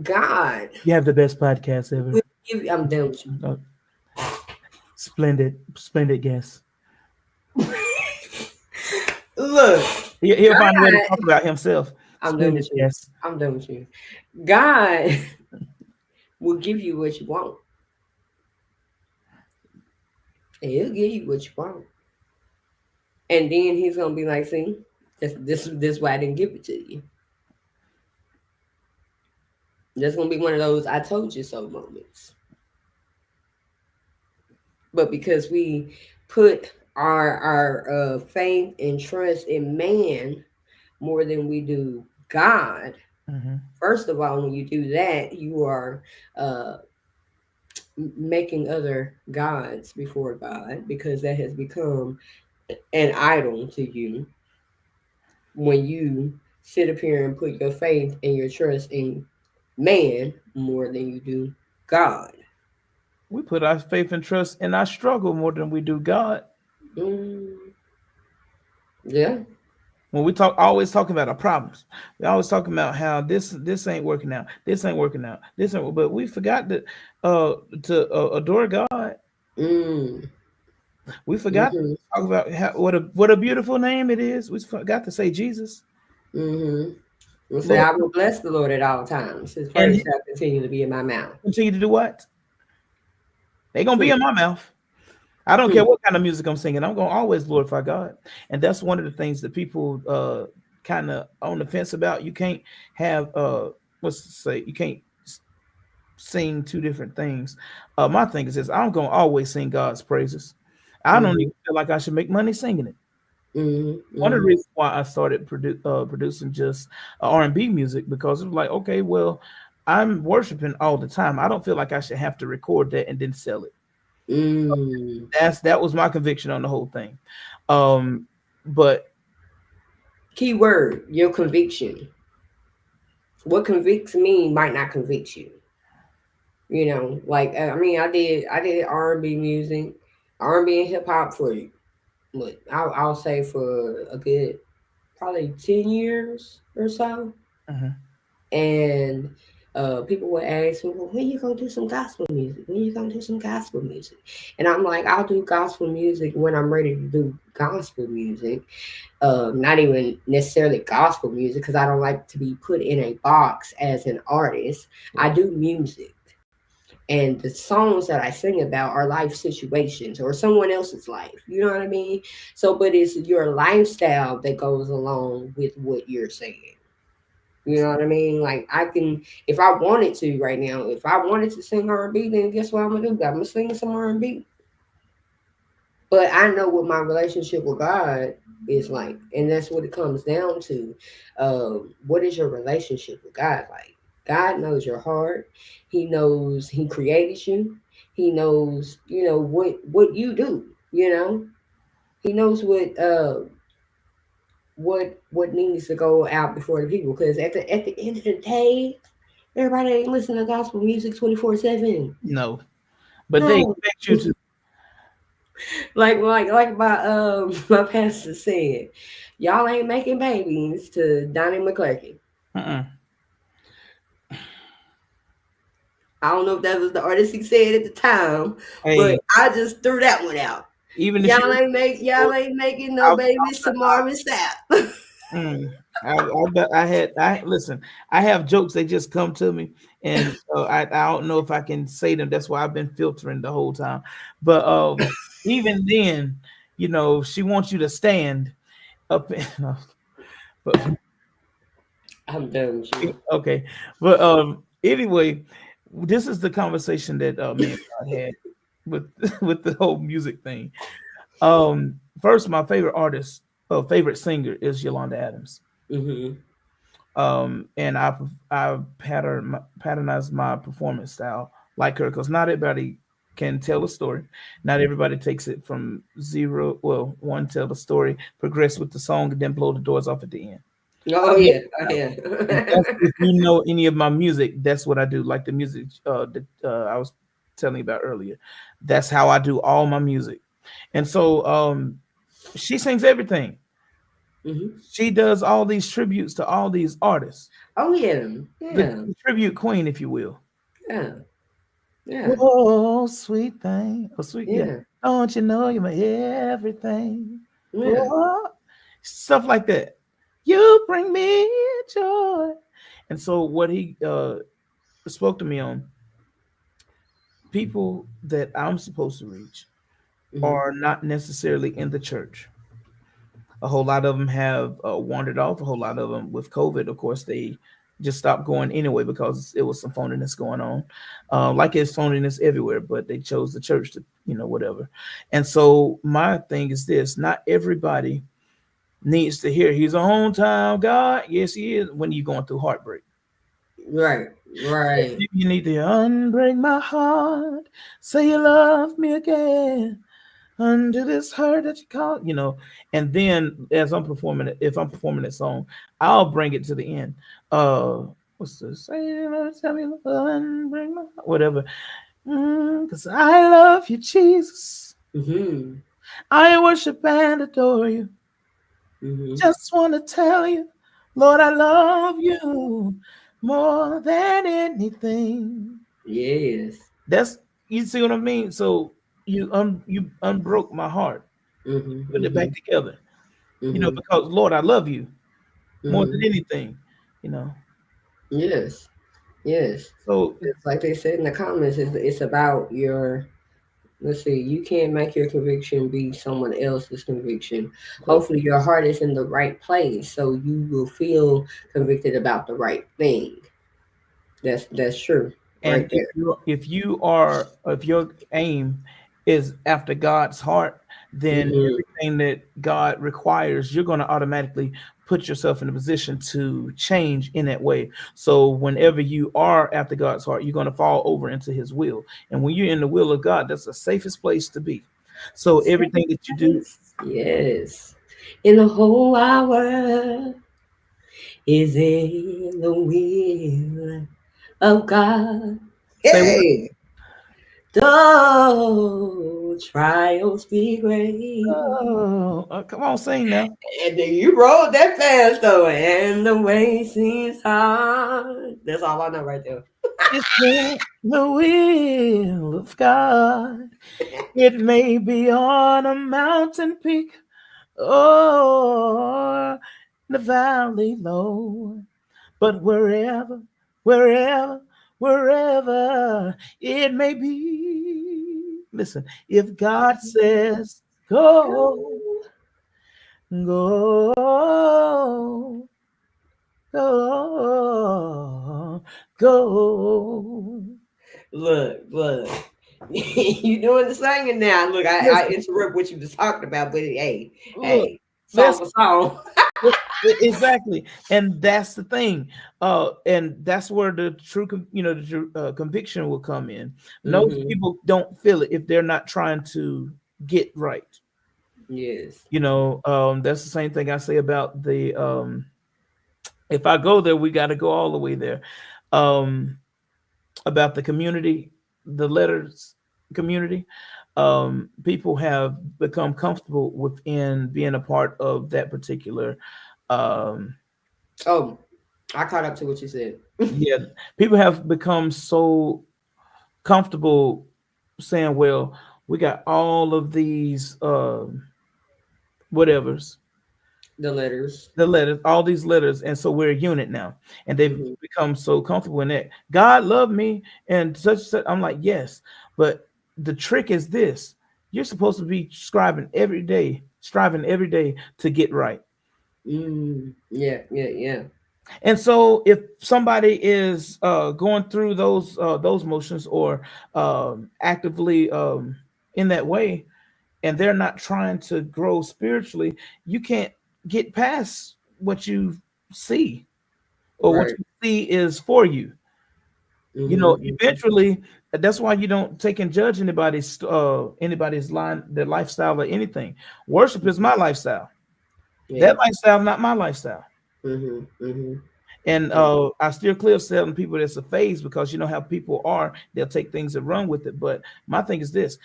Speaker 2: God
Speaker 3: You have the best podcast ever.
Speaker 2: will give you. I'm done with you.
Speaker 3: Uh, splendid guess.
Speaker 2: Look,
Speaker 3: He'll find a way to
Speaker 2: God,
Speaker 3: talk about himself.
Speaker 2: I'm done
Speaker 3: Splendid
Speaker 2: with you.
Speaker 3: guess.
Speaker 2: I'm done with you. God will give you what you want, and He'll give you what you want, and then He's gonna be like, "See, this why I didn't give it to you." That's gonna be one of those "I told you so" moments. But because we put our faith and trust in man more than we do God,
Speaker 3: Hmm.
Speaker 2: first of all, when you do that, you are uh, making other gods before God, because that has become an idol to you when you sit up here and put your faith and your trust in man more than you do God.
Speaker 3: We put our faith and trust in our struggle more than we do God.
Speaker 2: Mm, yeah.
Speaker 3: When we talk, always talking about our problems, we always talking about how this ain't working out, this ain't working out, this ain't. But we forgot to adore God.
Speaker 2: Mm,
Speaker 3: We forgot to
Speaker 2: mm-hmm,
Speaker 3: talk about what a beautiful name it is. We forgot to say Jesus,
Speaker 2: mm-hmm. We'll say,
Speaker 3: Lord,
Speaker 2: I will bless the Lord at all times. His
Speaker 3: and
Speaker 2: praise shall continue to be in my mouth.
Speaker 3: continue to do what they gonna be
Speaker 2: Hmm,
Speaker 3: in my mouth. I don't
Speaker 2: hmm,
Speaker 3: care what kind of music I'm singing. I'm gonna always glorify God, and that's one of the things that people kind of on the fence about. You can't have what's to say. You can't sing two different things. My thing is this: I'm gonna always sing God's praises. I don't
Speaker 2: mm-hmm,
Speaker 3: even feel like I should make money singing it.
Speaker 2: mm-hmm,
Speaker 3: One of the
Speaker 2: mm-hmm,
Speaker 3: reasons why I started producing just R&B music, because it was like, okay, well, I'm worshiping all the time. I don't feel like I should have to record that and then sell it.
Speaker 2: mm.
Speaker 3: That was my conviction on the whole thing. Um, but
Speaker 2: Key word, your conviction. What convicts me might not convict you. You know, like I did R&B music, R&B and hip hop for what I'll say for a good probably 10 years or so.
Speaker 3: mhm.
Speaker 2: And people would ask me, well, when you gonna do some gospel music? When you gonna do some gospel music? And I'm like, I'll do gospel music when I'm ready to do gospel music. Not even necessarily gospel music, because I don't like to be put in a box as an artist. I
Speaker 3: Right.
Speaker 2: do music. And the songs that I sing about are life situations or someone else's life. You know what I mean? So, but it's your lifestyle that goes along with what you're saying. You know what I mean? Like I can, if I wanted to right now, if I wanted to sing R&B, then guess what I'm gonna do? I'm gonna sing some R&B. But I know what my relationship with God is like, and that's what it comes down to. What is your relationship with God like? God knows your heart. He knows He created you. He knows, what you do. He knows what needs to go out before the people. Because at the end of the day, everybody ain't listening to gospel music 24/7.
Speaker 3: No, but they
Speaker 2: No,
Speaker 3: expect you to.
Speaker 2: like my pastor said, y'all ain't making babies to Donnie McClurkin.
Speaker 3: Uh-uh.
Speaker 2: I don't know if that was the artist he said at the time, but
Speaker 3: Hey,
Speaker 2: I just threw that one out.
Speaker 3: even if
Speaker 2: Y'all
Speaker 3: you,
Speaker 2: ain't make y'all ain't making no
Speaker 3: I,
Speaker 2: babies to Marvin Sapp.
Speaker 3: Mm. I had I listen. I have jokes. They just come to me, and I don't know if I can say them. That's why I've been filtering the whole time. But even then, she wants you to stand up. But
Speaker 2: I'm done with you.
Speaker 3: okay, but anyway, this is the conversation that me and God had with with the whole music thing. First, my favorite artist, favorite singer is Yolanda Adams.
Speaker 2: Hmm.
Speaker 3: And I patternized my performance style like her, because not everybody can tell a story. Not everybody takes it from zero, well, one, tell the story, progress with the song, and then blow the doors off at the end. I
Speaker 2: Oh
Speaker 3: don't know
Speaker 2: yeah, oh
Speaker 3: how.
Speaker 2: yeah.
Speaker 3: And that's, if you know any of my music, that's what I do. Like the music that I was telling you about earlier, that's how I do all my music. And so she sings everything.
Speaker 2: Hmm.
Speaker 3: She does all these tributes to all these artists,
Speaker 2: Oh yeah,
Speaker 3: the,
Speaker 2: yeah,
Speaker 3: the tribute queen, if you will.
Speaker 2: yeah, yeah,
Speaker 3: Oh, sweet thing. Oh, sweet. Yeah.
Speaker 2: yeah,
Speaker 3: Don't you know you're my everything?
Speaker 2: yeah.
Speaker 3: Oh, stuff like that. You bring me joy. And so, what he spoke to me on, people that I'm supposed to reach
Speaker 2: Hmm.
Speaker 3: are not necessarily in the church. A whole lot of them have wandered off. A whole lot of them with COVID, of course, they just stopped going anyway because it was some phoniness going on. Like it's phoniness everywhere, but they chose the church to, whatever. And so my thing is this: not everybody needs to hear he's a home time God. Yes, he is when you're going through heartbreak.
Speaker 2: Right, right.
Speaker 3: You need to unbreak my heart, say you love me again, under this hurt that you call, and then as I'm performing it, if I'm performing that song, I'll bring it to the end. What's this? Say, tell me, bring my whatever. Because I love you, Jesus.
Speaker 2: Hmm.
Speaker 3: I worship and adore you.
Speaker 2: Hmm.
Speaker 3: Just want to tell you, Lord, I love you more than anything.
Speaker 2: Yes.
Speaker 3: That's, you see what I mean? So you unbroke my heart,
Speaker 2: Hmm.
Speaker 3: put it back
Speaker 2: Hmm.
Speaker 3: together.
Speaker 2: Hmm.
Speaker 3: Because Lord, I love you more than
Speaker 2: Hmm.
Speaker 3: anything, you know.
Speaker 2: Yes. Yes.
Speaker 3: So
Speaker 2: It's like they said in the comments, it's about your. Let's see. You can't make your conviction be someone else's conviction.
Speaker 3: correct.
Speaker 2: Hopefully, your heart is in the right place, so you will feel convicted about the right thing. That's true,
Speaker 3: And
Speaker 2: right there.
Speaker 3: if your aim is after God's heart, then
Speaker 2: Hmm.
Speaker 3: everything that God requires, you're going to automatically put yourself in a position to change in that way. So whenever you are after God's heart, you're going to fall over into his will. And when you're in the will of God, that's the safest place to be. So everything that you do,
Speaker 2: Yes. In the whole wide world is in the will of God.
Speaker 3: say what?
Speaker 2: Hey, though trials be great.
Speaker 3: Oh, come on, sing now.
Speaker 2: And then you rolled that fast though, and the way seems hard. That's all I know right there.
Speaker 3: It's the will of God. It may be on a mountain peak or the valley low, but wherever, wherever it may be. Listen, if God says go, go, go, go.
Speaker 2: Look. You doing the singing now. Look, I
Speaker 3: Listen,
Speaker 2: interrupt what you was talking about, but hey,
Speaker 3: look,
Speaker 2: hey, song
Speaker 3: let's
Speaker 2: for song.
Speaker 3: exactly, and that's the thing, and that's where the true, the true conviction will come in. Most
Speaker 2: Hmm.
Speaker 3: people don't feel it if they're not trying to get right.
Speaker 2: Yes.
Speaker 3: That's the same thing I say about the if I go there, we got to go all the way there. Um, about the community, the letters community. People have become comfortable within being a part of that particular. Um,
Speaker 2: Oh, I caught up to what you said.
Speaker 3: yeah, people have become so comfortable saying, "Well, we got all of these whatevers,
Speaker 2: The letters.
Speaker 3: the letters, all these letters, and so we're a unit now." And they've
Speaker 2: Hmm.
Speaker 3: become so comfortable in that. God loved me, and such. I'm like, yes, but the trick is this: you're supposed to be striving every day to get right.
Speaker 2: Mm, yeah, yeah, yeah.
Speaker 3: And so, if somebody is going through those motions, or actively in that way, and they're not trying to grow spiritually, you can't get past what you see. or what
Speaker 2: Right.
Speaker 3: you see is for you.
Speaker 2: Mm-hmm.
Speaker 3: Eventually, that's why you don't take and judge anybody's line, their lifestyle, or anything. Worship is my lifestyle. That
Speaker 2: Yeah.
Speaker 3: lifestyle, not my lifestyle.
Speaker 2: Mm-hmm. Mm-hmm.
Speaker 3: And
Speaker 2: Yeah.
Speaker 3: I steer clear of telling people that's a phase, because you know how people are. They'll take things and run with it. But my thing is this: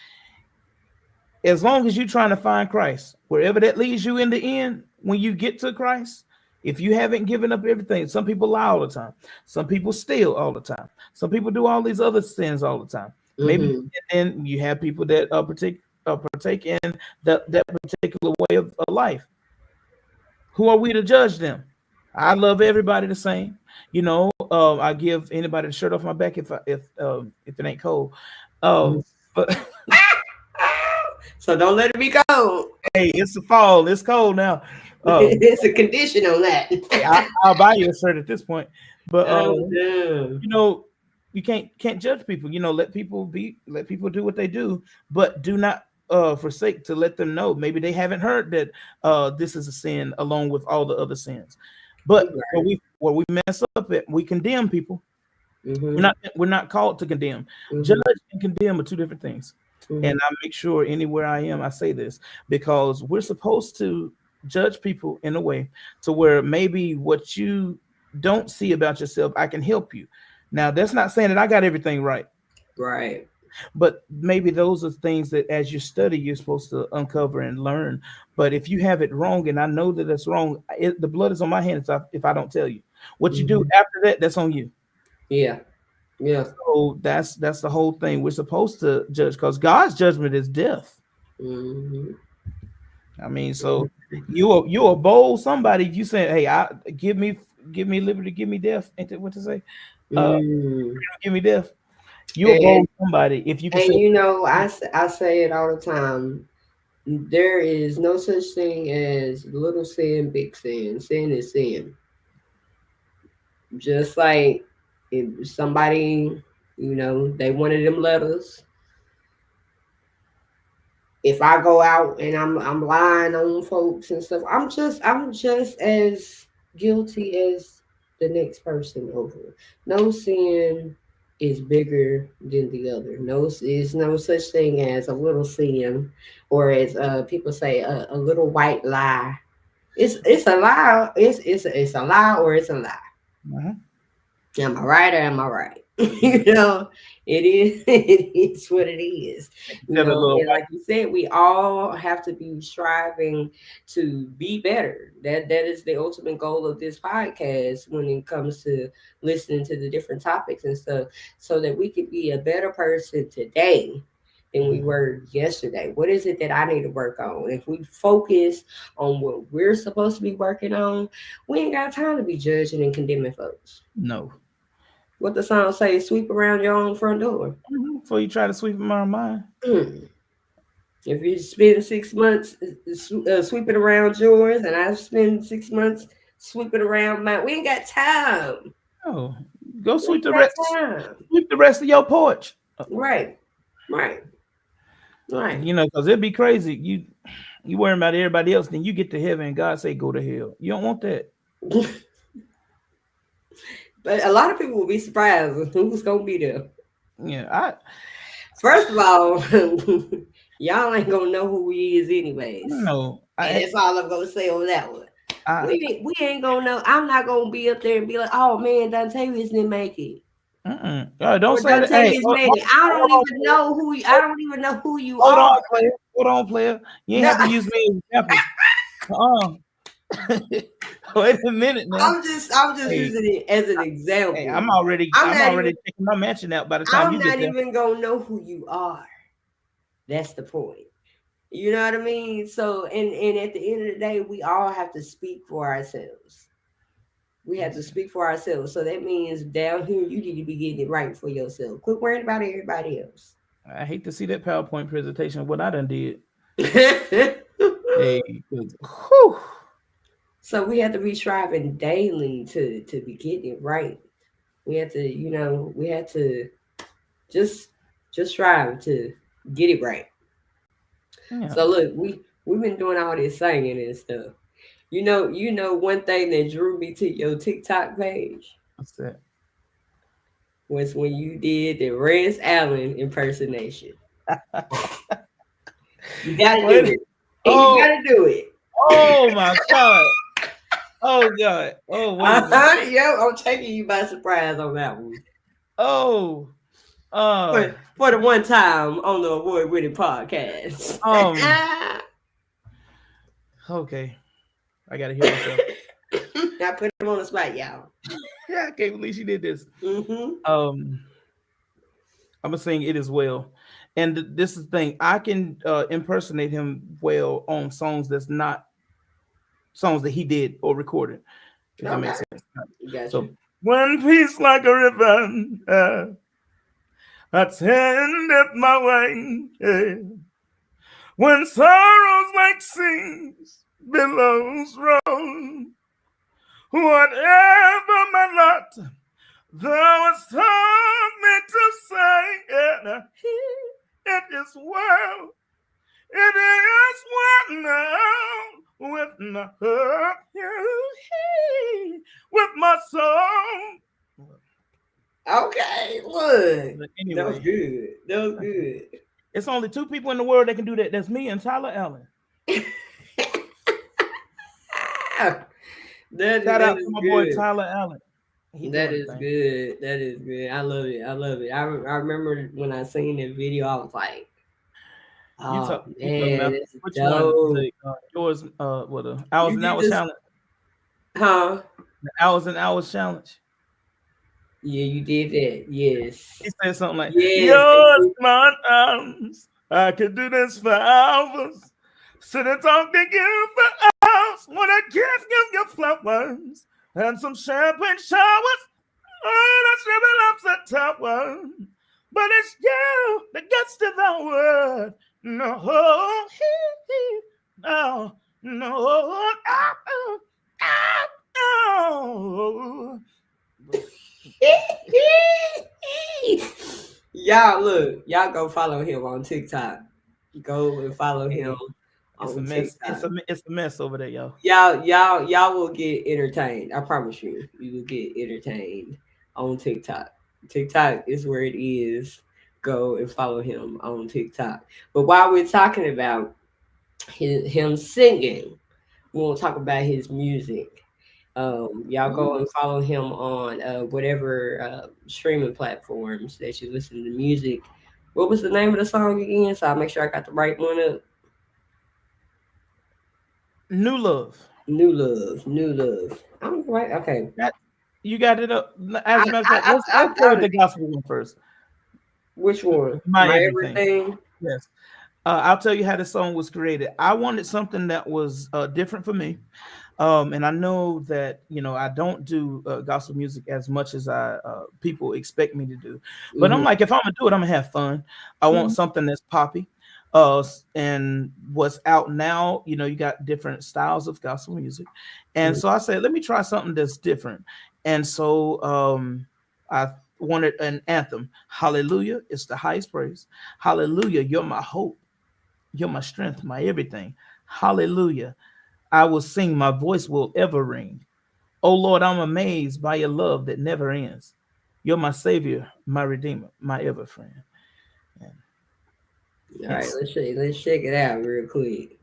Speaker 3: as long as you're trying to find Christ, wherever that leads you in the end, when you get to Christ, if you haven't given up everything, some people lie all the time, some people steal all the time, some people do all these other sins all the time. Maybe,
Speaker 2: Mm-hmm.
Speaker 3: and then you have people that partake in that particular way of life. Who are we to judge them? I love everybody the same. I give anybody the shirt off my back if it ain't cold.
Speaker 2: Mm-hmm.
Speaker 3: But
Speaker 2: So don't let it be cold.
Speaker 3: hey, it's the fall. It's cold now.
Speaker 2: It's a condition on that.
Speaker 3: Hey, I'll buy you a shirt at this point. But
Speaker 2: Oh, damn.
Speaker 3: you know, you can't judge people. Let people do what they do, but do not forsake to let them know. Maybe they haven't heard that this is a sin along with all the other sins. But
Speaker 2: You
Speaker 3: where we mess up at, we condemn people. We're
Speaker 2: Mm-hmm.
Speaker 3: not we're not called to condemn. Judge
Speaker 2: Mm-hmm.
Speaker 3: and condemn are two different things.
Speaker 2: Mm-hmm.
Speaker 3: And I make sure anywhere I am, I say this, because we're supposed to judge people in a way to where maybe what you don't see about yourself, I can help you. Now, that's not saying that I got everything right,
Speaker 2: Right.
Speaker 3: but maybe those are things that as you study, you're supposed to uncover and learn. But if you have it wrong, and I know that it's wrong, the blood is on my hands if I don't tell you. What you do
Speaker 2: Mm-hmm.
Speaker 3: after that, that's on you.
Speaker 2: Yeah. Yeah.
Speaker 3: So that's the whole thing. We're supposed to judge because God's judgment is death.
Speaker 2: Mm-hmm.
Speaker 3: I mean, so you're a bold somebody. You say, "Hey, give me liberty, give me death." Ain't that what to say?
Speaker 2: Mm.
Speaker 3: Give me death. You're a
Speaker 2: And
Speaker 3: bold somebody if you can
Speaker 2: and
Speaker 3: say,
Speaker 2: I say it all the time. There is no such thing as little sin, big sin. Sin is sin. Just like if somebody, they wanted them letters. If I go out and I'm lying on folks and stuff, I'm just as guilty as the next person over. No sin is bigger than the other. No, is no such thing as a little sin, or as people say, a little white lie. It's a lie. It's a lie, or it's a lie.
Speaker 3: Mhm.
Speaker 2: Am I right or am I right? It is it is what it is.
Speaker 3: Tell a little
Speaker 2: And like you said, we all have to be striving to be better. That is the ultimate goal of this podcast when it comes to listening to the different topics and stuff, so that we could be a better person today than we were yesterday. What is it that I need to work on? If we focus on what we're supposed to be working on, we ain't got time to be judging and condemning folks.
Speaker 3: no.
Speaker 2: What the song say? Sweep around your own front door.
Speaker 3: Before you try to sweep them out of mine.
Speaker 2: Hmm. If you spend 6 months sweeping around yours, and I spend 6 months sweeping around mine, we ain't got time.
Speaker 3: Oh, go
Speaker 2: We ain't got time.
Speaker 3: sweep the rest of your porch.
Speaker 2: Right, right, right.
Speaker 3: Because it'd be crazy. You worrying about everybody else, then you get to heaven and God say go to hell. You don't want that.
Speaker 2: But a lot of people will be surprised who's gonna be there.
Speaker 3: Yeah,
Speaker 2: First of all, y'all ain't gonna know who he is
Speaker 3: I
Speaker 2: anyways.
Speaker 3: don't know.
Speaker 2: And that's all I'm gonna say on that one.
Speaker 3: I
Speaker 2: We ain't gonna know. I'm not gonna be up there and be like, oh man, Dontavius didn't make it.
Speaker 3: don't
Speaker 2: Or
Speaker 3: say that. Hey,
Speaker 2: Dontavius made it. I don't
Speaker 3: hold on,
Speaker 2: even know who I don't even know who you
Speaker 3: hold
Speaker 2: are.
Speaker 3: on, player. Hold on, player. You ain't
Speaker 2: No,
Speaker 3: have to use me as an example. Wait a minute now.
Speaker 2: I'm just
Speaker 3: Hey,
Speaker 2: using it as an
Speaker 3: hey,
Speaker 2: example.
Speaker 3: I'm already
Speaker 2: I'm
Speaker 3: I'm
Speaker 2: not
Speaker 3: already
Speaker 2: even
Speaker 3: taking my mansion out by the time
Speaker 2: I'm
Speaker 3: you get
Speaker 2: not
Speaker 3: there.
Speaker 2: even gonna know who you are. That's the point. You know what I mean? So and at the end of the day, we all have to speak for ourselves. We have to speak for ourselves. So that means down here you need to be getting it right for yourself. Quit worrying about everybody else.
Speaker 3: I hate to see that PowerPoint presentation of what I done did. Hey, 'cause, whew,
Speaker 2: So we have to be striving daily to be getting it right. We have to, we have to just strive to get it right.
Speaker 3: yeah,
Speaker 2: So look, we've been doing all this singing and stuff. One thing that drew me to your TikTok page
Speaker 3: What's that?
Speaker 2: was when you did the Rance Allen impersonation. You gotta do
Speaker 3: Wait.
Speaker 2: it. And you
Speaker 3: Oh,
Speaker 2: gotta do it.
Speaker 3: oh my God. Oh God. Oh, wait a minute.
Speaker 2: Yep, I'm taking you by surprise on that one.
Speaker 3: Oh, uh,
Speaker 2: For the one time on the award-winning podcast.
Speaker 3: um, okay. I gotta hear myself.
Speaker 2: I put him on the spot, y'all.
Speaker 3: Yeah, I can't believe she did this.
Speaker 2: Mm-hmm.
Speaker 3: I'm gonna sing "It Is Well," and this is the thing. I can impersonate him well on songs that's not songs that he did or recorded. If that
Speaker 2: Okay.
Speaker 3: makes sense.
Speaker 2: Gotcha.
Speaker 3: So, one piece like a ribbon, attendeth my way. When sorrows like seas, billows roll, whatever my lot, thou hast taught me to say, it is well. It is well now with my soul.
Speaker 2: Okay, look.
Speaker 3: But
Speaker 2: That was
Speaker 3: anyway,
Speaker 2: good. That was good.
Speaker 3: it's only two people in the world that can do that. That's me and Tyler Allen. Shout out to my boy Tyler Allen.
Speaker 2: That is good. That is good. I love it. I love it. I remember when I seen the video, I was like, "Oh man, it's
Speaker 3: which
Speaker 2: dope."
Speaker 3: one? The, yours, what the hours and hours challenge?
Speaker 2: Huh?
Speaker 3: The hours and hours challenge.
Speaker 2: Yeah, you did that. Yes.
Speaker 3: He said something like,
Speaker 2: Yes.
Speaker 3: "Yours, my arms. I could do this for hours. Sit and talk to you for hours. Wanna give you flowers and some champagne showers. Oh, that's ribbon up the top one. But it's you that gets to the word. No, no, no, no."
Speaker 2: Y'all look, y'all go follow him on TikTok. Go and follow him
Speaker 3: It's a
Speaker 2: on
Speaker 3: mess.
Speaker 2: TikTok.
Speaker 3: It's a mess over there, y'all.
Speaker 2: Y'all will get entertained. I promise you, you will get entertained on TikTok. TikTok is where it is. Go and follow him on TikTok. But while we're talking about him singing, we won't talk about his music. Y'all go and follow him on whatever streaming platforms that you listen to music. What was the name of the song again? So I'll make sure I got the right one up.
Speaker 3: New Love.
Speaker 2: New Love. New Love. I'm right. Okay.
Speaker 3: You got it up. As a matter of fact, let's go with the gospel one first.
Speaker 2: Which one?
Speaker 3: My everything.
Speaker 2: Everything?
Speaker 3: Yes. I'll tell you how the song was created. I wanted something that was different for me. And I know that, I don't do gospel music as much as people expect me to do. But I'm like, if I'm going to do it, I'm going to have fun. I want something that's poppy. And what's out now, you got different styles of gospel music. And so I said, let me try something that's different. And so I wanted an anthem. Hallelujah. It's the highest praise. Hallelujah. You're my hope. You're my strength, my everything. Hallelujah. I will sing. My voice will ever ring. Oh Lord, I'm amazed by your love that never ends. You're my savior, my redeemer, my ever friend.
Speaker 2: All right, let's check it out real quick.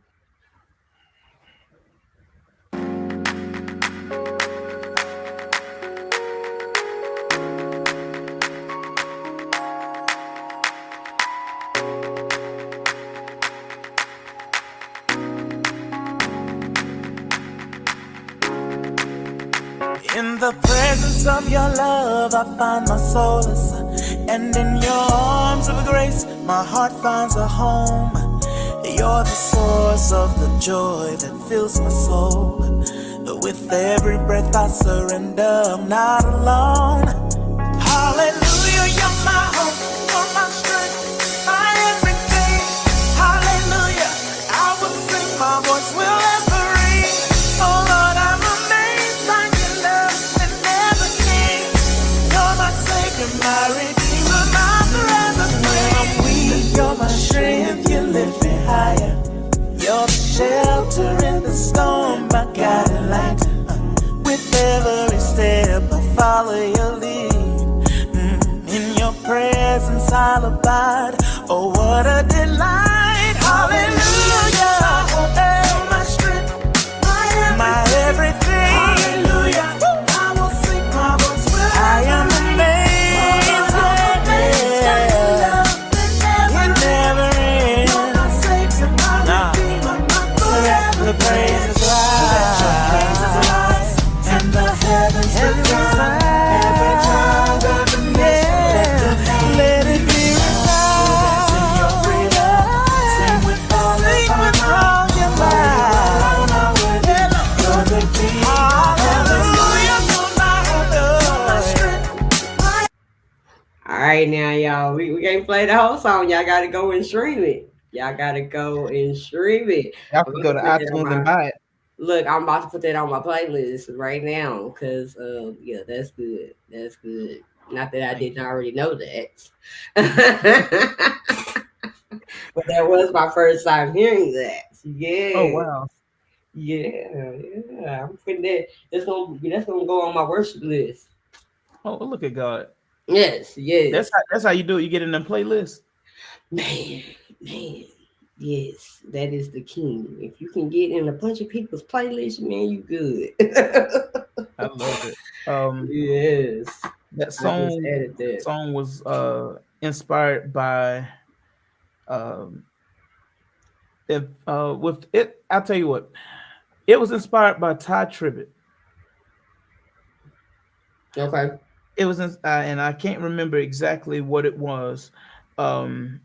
Speaker 5: In the presence of your love, I find my solace. And in your arms of grace, my heart finds a home. You're the source of the joy that fills my soul. With every breath I surrender, I'm not alone. Hallelujah, you're my hope, you're my strength, my everything. Hallelujah, I will sing, my voice will ever ring. Oh Lord, I'm amazed by your love that never ends. You're my savior, my redeemer, my forever friend. I'm weak, you're my strength, you lift me higher. You're the shelter in the storm, my God. follow your lead. In your presence I'll abide. Oh, what a delight. Hallelujah. Hey, my strength, my everything. Hallelujah. I will sing my voice with I am amazed. It never ends. Nah. The praises rise. And the heavens resound. Every child of the nation. Let it be renowned. Sing with all your might. You're the King. Hallelujah.
Speaker 2: All right, now, y'all, we can't play the whole song. Y'all got to go and stream it. Y'all got to go and stream it.
Speaker 3: Y'all
Speaker 2: I'm
Speaker 3: can
Speaker 2: about
Speaker 3: go to
Speaker 2: to put that on
Speaker 3: iTunes and
Speaker 2: my
Speaker 3: buy it.
Speaker 2: look. I'm about to put that on my playlist right now because, yeah, that's good. That's good. Not that I didn't already know that, but that was my first time hearing that.
Speaker 3: Oh
Speaker 2: Yeah,
Speaker 3: wow.
Speaker 2: yeah. I'm putting that. That's gonna go on my worship list.
Speaker 3: Oh look at God.
Speaker 2: Yes, yes.
Speaker 3: That's how you do it. You get in them playlists.
Speaker 2: Man, man, yes, that is the king. If you can get in a bunch of people's playlists, man, you good.
Speaker 3: I love it.
Speaker 2: Yes,
Speaker 3: That
Speaker 2: I just
Speaker 3: song
Speaker 2: added that.
Speaker 3: song was inspired by um if with it. I'll tell you what. It was inspired by Ty Tribbett.
Speaker 2: Okay.
Speaker 3: It was and I can't remember exactly what it was. Um,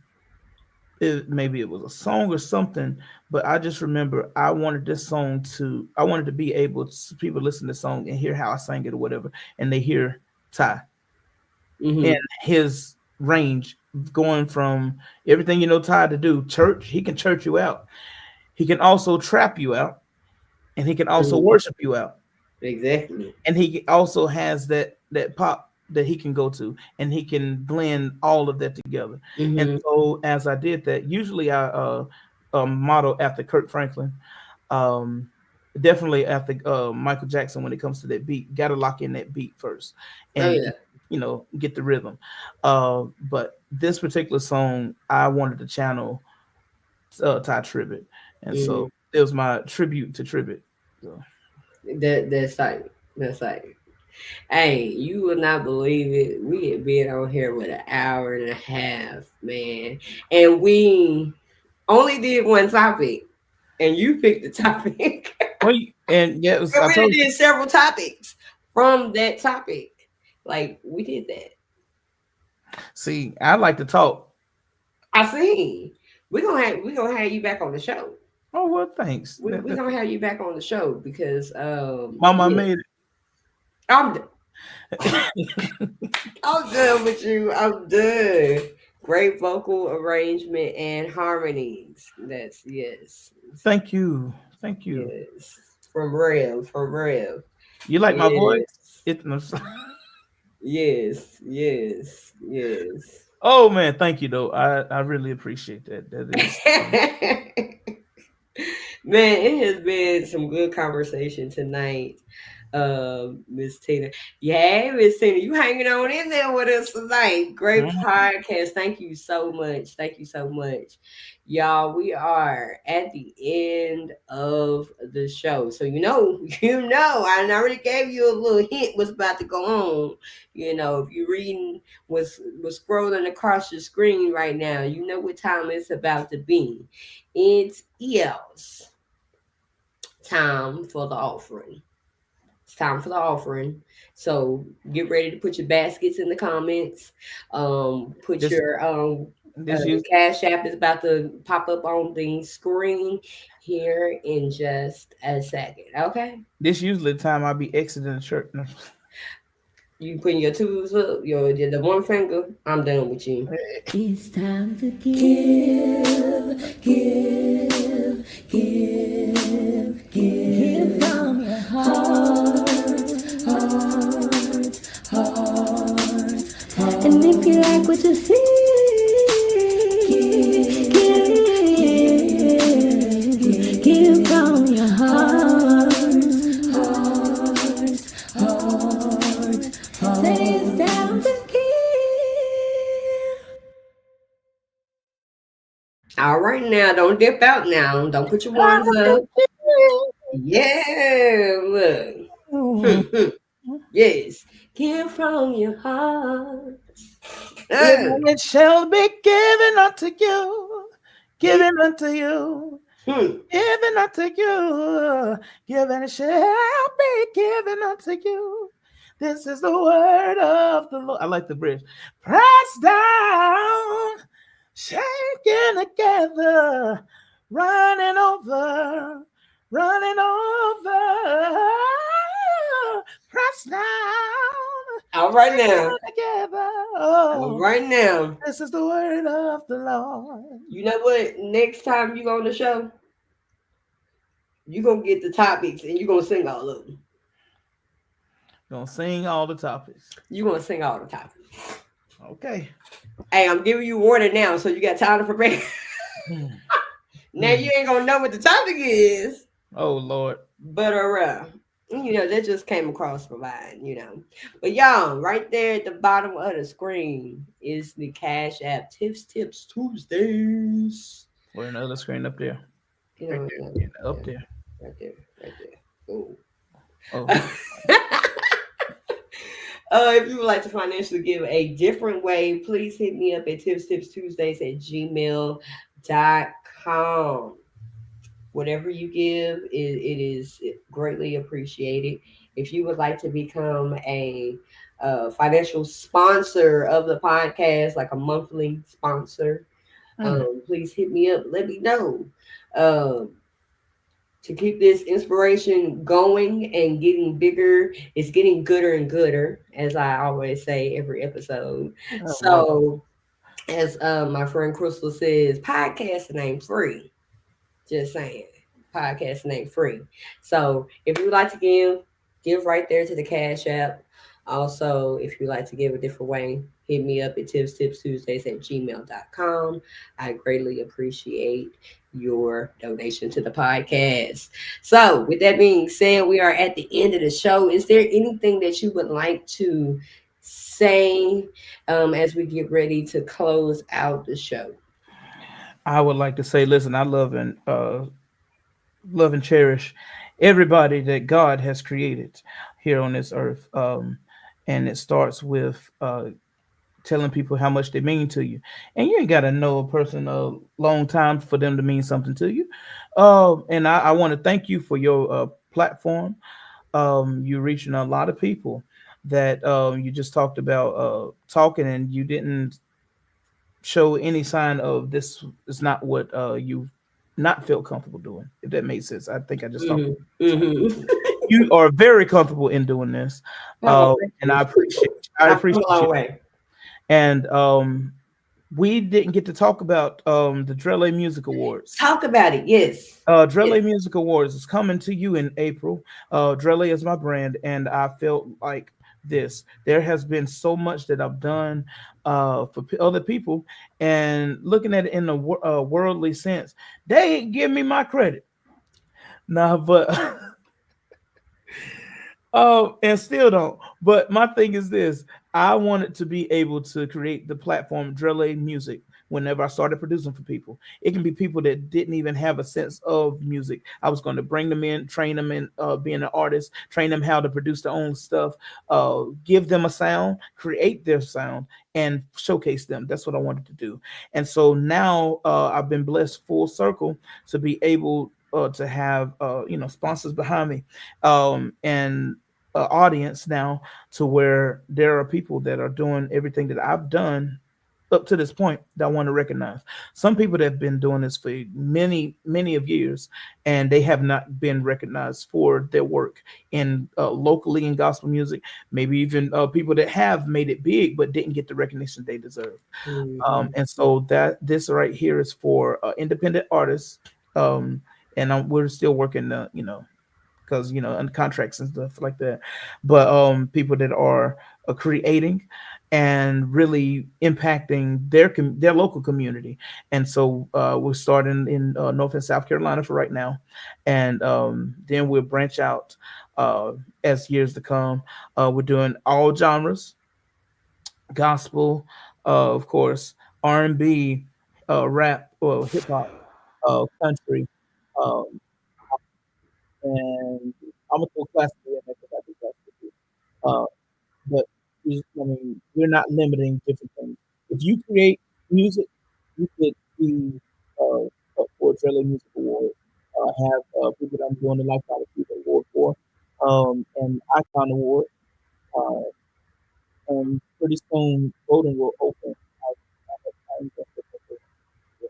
Speaker 3: maybe it was a song or something, but I just remember I wanted to be able to people listen to the song and hear how I sang it or whatever, and they hear Ty and
Speaker 2: Mm-hmm.
Speaker 3: his range going from everything you know Ty to do. Church, he can church you out. He can also trap you out, and he can also
Speaker 2: Mm-hmm.
Speaker 3: worship you out.
Speaker 2: Exactly.
Speaker 3: And he also has that pop that he can go to, and he can blend all of that together. And
Speaker 2: Mm-hmm.
Speaker 3: so as I did that, usually I model after Kirk Franklin, um, definitely after Michael Jackson when it comes to that beat. Got to lock in that beat first,
Speaker 2: Oh
Speaker 3: and
Speaker 2: yeah.
Speaker 3: get the rhythm. But this particular song, I wanted to channel Ty Tribbett, and
Speaker 2: Mm-hmm.
Speaker 3: so it was my tribute to Tribbett. So.
Speaker 2: That's like that's like. Hey, you will not believe it. We had been on here with an hour and a half, man, and we only did one topic, and you picked the topic.
Speaker 3: Well, and yeah,
Speaker 2: And
Speaker 3: I
Speaker 2: we done
Speaker 3: told you.
Speaker 2: did several topics from that topic. Like we did that.
Speaker 3: See, I like to talk.
Speaker 2: I see. We gonna have you back on the show.
Speaker 3: Oh well, thanks.
Speaker 2: We gonna have you back on the show because
Speaker 3: Mama
Speaker 2: yeah,
Speaker 3: made
Speaker 2: I'm
Speaker 3: it.
Speaker 2: I'm done with you. I'm done. Great vocal arrangement and harmonies. That's yes.
Speaker 3: Thank you, thank you.
Speaker 2: Yes. From Rev. From Rev.
Speaker 3: You like my voice?
Speaker 2: Yes.
Speaker 3: It.
Speaker 2: Yes. Yes. Yes.
Speaker 3: Oh man, thank you though. I really appreciate that. That is.
Speaker 2: Man, it has been some good conversation tonight, Miss Tina. Yeah, Miss Tina, you hanging on in there with us tonight. Great
Speaker 3: Mhm.
Speaker 2: podcast. Thank you so much. Thank you so much. Y'all, we are at the end of the show. So I already gave you a little hint what's about to go on. If you're reading was scrolling across your screen right now, you know what time it's about to be. It's time for the offering. It's time for the offering. So get ready to put your baskets in the comments. Put
Speaker 3: This
Speaker 2: your
Speaker 3: this
Speaker 2: the
Speaker 3: use
Speaker 2: Cash App is about to pop up on the screen here in just a second. Okay.
Speaker 3: this usually the time I be exiting the church. No.
Speaker 2: You putting your tools up, the one finger. I'm done with you. It's time to give from your heart. And if you like what you see, give from your heart. now. Don't dip out now. Don't put your
Speaker 3: I
Speaker 2: ones
Speaker 3: can
Speaker 2: up. Yeah, look.
Speaker 3: feel
Speaker 2: Yes. Give from your heart. Uh,
Speaker 3: it shall be given unto you,
Speaker 2: yeah.
Speaker 3: given unto you,
Speaker 2: Hmm.
Speaker 3: given unto you, given it shall be given unto you. This is the word of the Lord. I like the bridge. Press down, shaking together, running over, running over. Press down,
Speaker 2: All right now.
Speaker 3: shaking together.
Speaker 2: All
Speaker 3: Oh,
Speaker 2: right now.
Speaker 3: this is the word of the Lord.
Speaker 2: You know what? Next time you go on the show, you gonna get the topics and you gonna sing all of them.
Speaker 3: Gonna sing all the topics.
Speaker 2: You gonna sing all the topics.
Speaker 3: Okay.
Speaker 2: Hey, I'm giving you warning now, so you got time to prepare.
Speaker 3: Hmm.
Speaker 2: Now
Speaker 3: Hmm.
Speaker 2: you ain't gonna know what the topic is,
Speaker 3: Oh Lord.
Speaker 2: but that just came across my mind. But y'all, right there at the bottom of the screen is the Cash App Tips Tuesdays.
Speaker 3: Or another screen up there.
Speaker 2: You
Speaker 3: Right
Speaker 2: know,
Speaker 3: there.
Speaker 2: yeah,
Speaker 3: Yeah, up
Speaker 2: yeah,
Speaker 3: there.
Speaker 2: right there, right there. Ooh.
Speaker 3: Oh.
Speaker 2: If you would like to financially give a different way, please hit me up at tipstipstuesdays@gmail.com. Whatever you give, it is greatly appreciated. If you would like to become a financial sponsor of the podcast, like a monthly sponsor,
Speaker 3: Hmm.
Speaker 2: please hit me up. Let me know. Um, to keep this inspiration going and getting bigger. It's getting gooder and gooder, as I always say every episode.
Speaker 3: Oh Lord.
Speaker 2: So, as my friend Crystal says, podcasting ain't free. Just saying, podcasting ain't free. So, if you would like to give right there to the Cash App. Also, if you'd like to give a different way, hit me up at tipstipstuesdays@gmail.com. I greatly appreciate your donation to the podcast. So, with that being said, we are at the end of the show. Is there anything that you would like to say as we get ready to close out the show?
Speaker 3: I would like to say, listen, I love and cherish everybody that God has created here on this earth. And it starts with telling people how much they mean to you. And you ain't got to know a person a long time for them to mean something to you. And I want to thank you for your platform. You're reaching a lot of people that you just talked about talking, and you didn't show any sign of this is not what you not felt comfortable doing. If that makes sense, I think I just talked.
Speaker 2: Hmm. Hmm.
Speaker 3: You are very comfortable in doing this,
Speaker 2: Oh, thank
Speaker 3: and
Speaker 2: you.
Speaker 3: I
Speaker 2: I've come a
Speaker 3: appreciate you.
Speaker 2: long way.
Speaker 3: And we didn't get to talk about the Drele Music Awards.
Speaker 2: Talk about it. Yes. Yes.
Speaker 3: Drele Music Awards is coming to you in April. Drele is my brand, and I felt like this. There has been so much that I've done for other people, and looking at it in a worldly sense, they ain't give me my credit. Nah, but and still don't. But my thing is this: I wanted to be able to create the platform Drele Music. Whenever I started producing for people, it can be people that didn't even have a sense of music. I was going to bring them in, train them in being an artist, train them how to produce their own stuff, give them a sound, create their sound, and showcase them. That's what I wanted to do. And so now I've been blessed full circle to be able to have sponsors behind me, and audience now, to where there are people that are doing everything that I've done up to this point that I want to recognize. Some people that have been doing this for many, many of years, and they have not been recognized for their work in locally in gospel music. Maybe even people that have made it big but didn't get the recognition they deserve.
Speaker 2: Mhm.
Speaker 3: And so that this right here is for independent artists. And we're still working, because and contracts and stuff like that, but people that are creating and really impacting their local community. And so we're starting in North and South Carolina for right now, and then we'll branch out as years to come. We're doing all genres: gospel, of course, R&B, rap, or hip hop. country, um, and I'm gonna throw classical in there because I think classical too. But I mean, we're not limiting different things. If you create music, you could be up for a Trailer Music Award. Have people that I'm doing the Lifetime Achievement Award for, and Icon Award, uh, and pretty soon voting will open. I intend to put this here.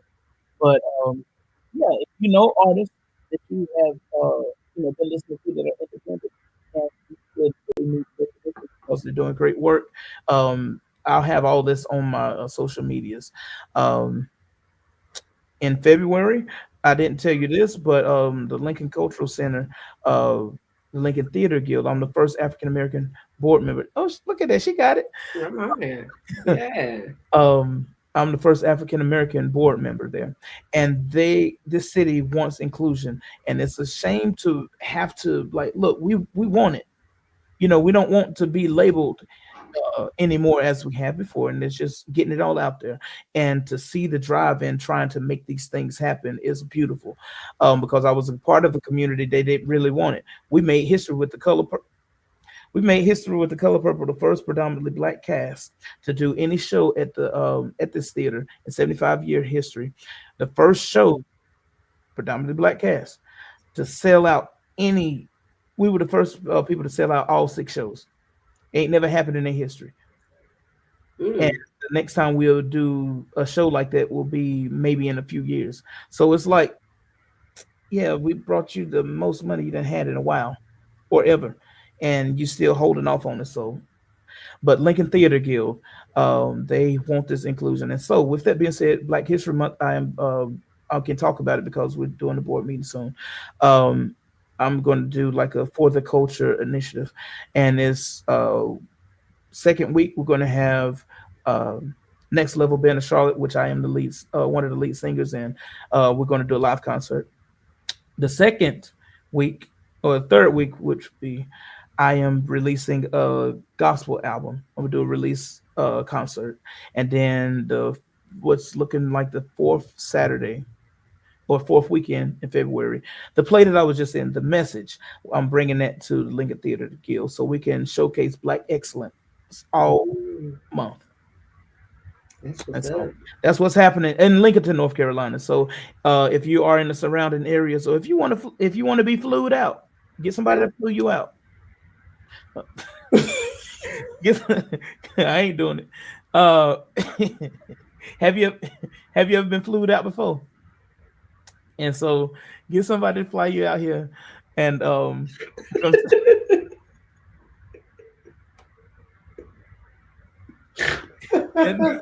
Speaker 3: But yeah, if you know artists that you have been listening to that are independent, and you should really meet with them because they're doing great work. I'll have all this on my social medias. Um, in February, I didn't tell you this, but the Lincoln Cultural Center, uh, the Lincoln Theater Guild, I'm the first African American board member. Oh, look at that, she got it.
Speaker 2: I'm on there. Yeah.
Speaker 3: I'm the first African American board member there, and this city wants inclusion, and it's a shame to have to like look. We want it. We don't want to be labeled anymore as we have before, and it's just getting it all out there. And to see the drive in trying to make these things happen is beautiful, because I was a part of a community they didn't really want it. We made history with the color. We made history with the Color Purple, the first predominantly black cast to do any show at this theater in 75-year history. The first show, predominantly black cast, to sell out any. We were the first people to sell out all 6 shows. Ain't never happened in their history. And
Speaker 2: Mm.
Speaker 3: the next time we'll do a show like that will be maybe in a few years. So it's like, yeah, we brought you the most money you done had in a while or ever, and you still holding off on it. So but Lincoln Theater Guild, they want this inclusion. And so, with that being said, Black History Month, I can talk about it because we're doing the board meeting soon. Um, I'm going to do like a for the culture initiative, and it's second week we're going to have Next Level Band of Charlotte, which I am the lead, one of the lead singers in. We're going to do a live concert. The second week or third week, which would be I am releasing a gospel album. I'm gonna do a release concert, and then the what's looking like the fourth Saturday or fourth weekend in February, the play that I was just in, the message. I'm bringing that to the Lincoln Theater Guild so we can showcase Black excellence all
Speaker 2: Mm.
Speaker 3: month.
Speaker 2: That's what's
Speaker 3: And
Speaker 2: up.
Speaker 3: so that's what's happening in Lincoln, North Carolina. So if you are in the surrounding areas, or if you want to be flued out, get somebody to flew you out. Get, I ain't doing it. Uh, have you have you ever been flued out before? And so get somebody to fly you out here, and and,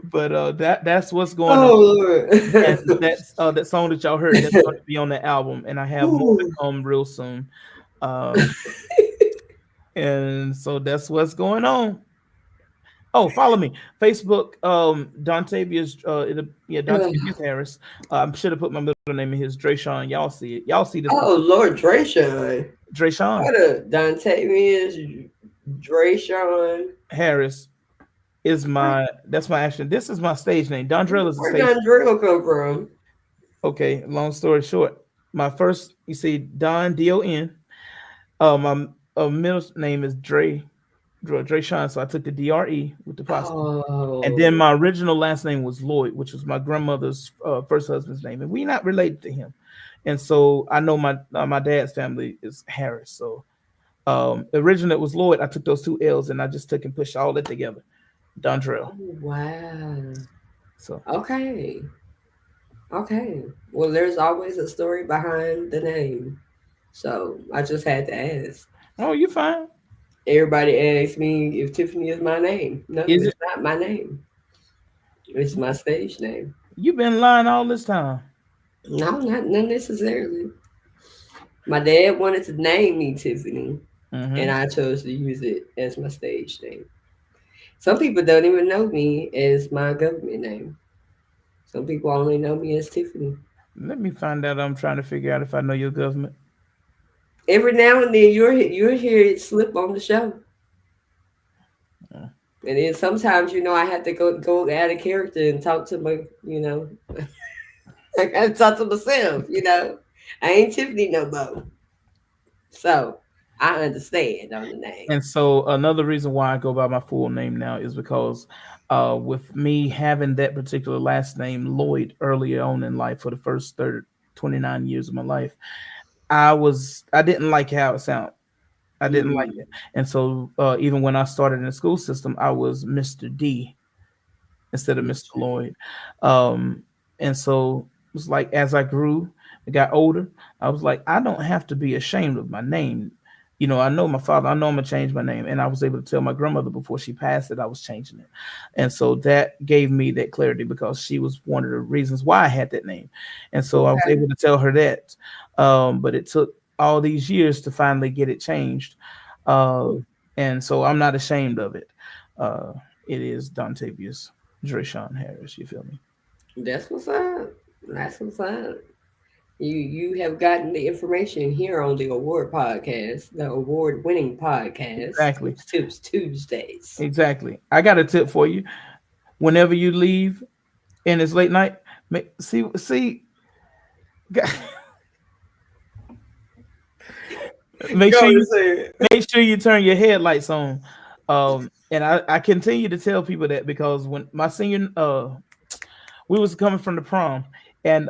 Speaker 3: but that's what's going on.
Speaker 2: Oh Lord.
Speaker 3: And that's that song that y'all heard. That's going to be on the album, and I have more to
Speaker 2: Ooh.
Speaker 3: come real soon. Um, and so that's what's going on. Oh, follow me. Facebook, Dontavius, yeah, Dontavius Harris. I should have put my middle name in his Drayshawn. Y'all see it. Y'all see this
Speaker 2: Oh Lord, Drayshawn.
Speaker 3: Drayshawn
Speaker 2: What a Dontavius, Drayshawn.
Speaker 3: Harris is that's my action. This is my stage name. Dondrell is the
Speaker 2: Where
Speaker 3: stage.
Speaker 2: Don Drill come from?
Speaker 3: Okay, long story short. My first, you see, Don. My middle name is Drayshawn, so I took the DRE with the apostrophe. And then
Speaker 2: Oh.
Speaker 3: my original last name was Lloyd, which was my grandmother's first husband's name, and we not related to him. And so I know my dad's family is Harris. So originally it was Lloyd. I took those two L's and I just took and pushed all that together. Dondrell.
Speaker 2: Oh, wow.
Speaker 3: So
Speaker 2: Okay. Okay. Well, there's always a story behind the name. So I just had to ask.
Speaker 3: oh, you fine?
Speaker 2: Everybody asks me if Tiffany is my name. No,
Speaker 3: Is
Speaker 2: it's
Speaker 3: it?
Speaker 2: not my name. It's my stage name.
Speaker 3: You've been lying all this time.
Speaker 2: No, not necessarily. My dad wanted to name me Tiffany, and
Speaker 3: Mm-hmm.
Speaker 2: I chose to use it as my stage name. Some people don't even know me as my government name. Some people only know me as Tiffany.
Speaker 3: Let me find out. I'm trying to figure out if I know your government.
Speaker 2: Every now and then you'll hear it slip on the show.
Speaker 3: Uh,
Speaker 2: And then sometimes, I have to go out of character and talk to my, I gotta talk to myself, you know. I ain't Tiffany no more. So I understand on the name.
Speaker 3: And so another reason why I go by my full name now is because with me having that particular last name, Lloyd, earlier on in life for the first 29 years of my life, I didn't like how it sounded. I didn't like
Speaker 2: Mm,
Speaker 3: it. And so even when I started in the school system, I was Mr. D instead of Mr.
Speaker 2: Mr.
Speaker 3: Lloyd. Um, and so it was like as I grew, I got older, I was like, I don't have to be ashamed of my name. You know, I know my father, I know I'm gonna change my name. And I was able to tell my grandmother before she passed that I was changing it. And so that gave me that clarity because she was one of the reasons why I had that name. And so I was
Speaker 2: Okay.
Speaker 3: able to tell her that. But it took all these years to finally get it changed. Uh,
Speaker 2: Mm,
Speaker 3: and so I'm not ashamed of it. Uh, it is Dontavius Drayshawn Harris. You feel me?
Speaker 2: that's what's up. That's what's up. You have gotten the information here on the award podcast, the award winning podcast,
Speaker 3: Exactly.
Speaker 2: Tips Tuesdays.
Speaker 3: Exactly. I got a tip for you. Whenever you leave and it's late night, see, make
Speaker 2: Go
Speaker 3: sure
Speaker 2: to
Speaker 3: you
Speaker 2: say
Speaker 3: make sure you turn your headlights on. And I continue to tell people that because when my senior we was coming from the prom and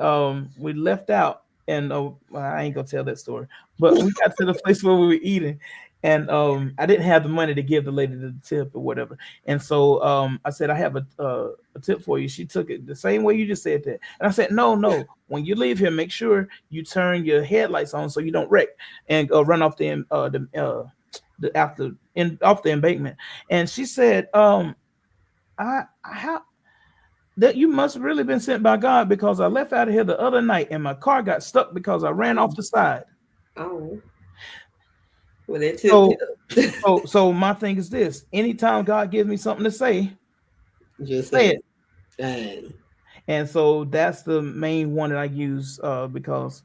Speaker 3: we left out and well, I ain't gonna tell that story, but we got to the place where we were eating and I didn't have the money to give the lady the tip or whatever, and so I said I have a tip for you. She took it the same way you just said that, and I said no, when you leave here make sure you turn your headlights on so you don't wreck and run off the after in off the embankment. And she said I how that you must really been sent by God because I left out of here the other night and my car got stuck because I ran off the side.
Speaker 2: oh, well, that tip
Speaker 3: So,
Speaker 2: helped.
Speaker 3: so my thing is this: anytime God gives me something to say,
Speaker 2: Just
Speaker 3: say
Speaker 2: say
Speaker 3: it.
Speaker 2: it.
Speaker 3: And so that's the main one that I use because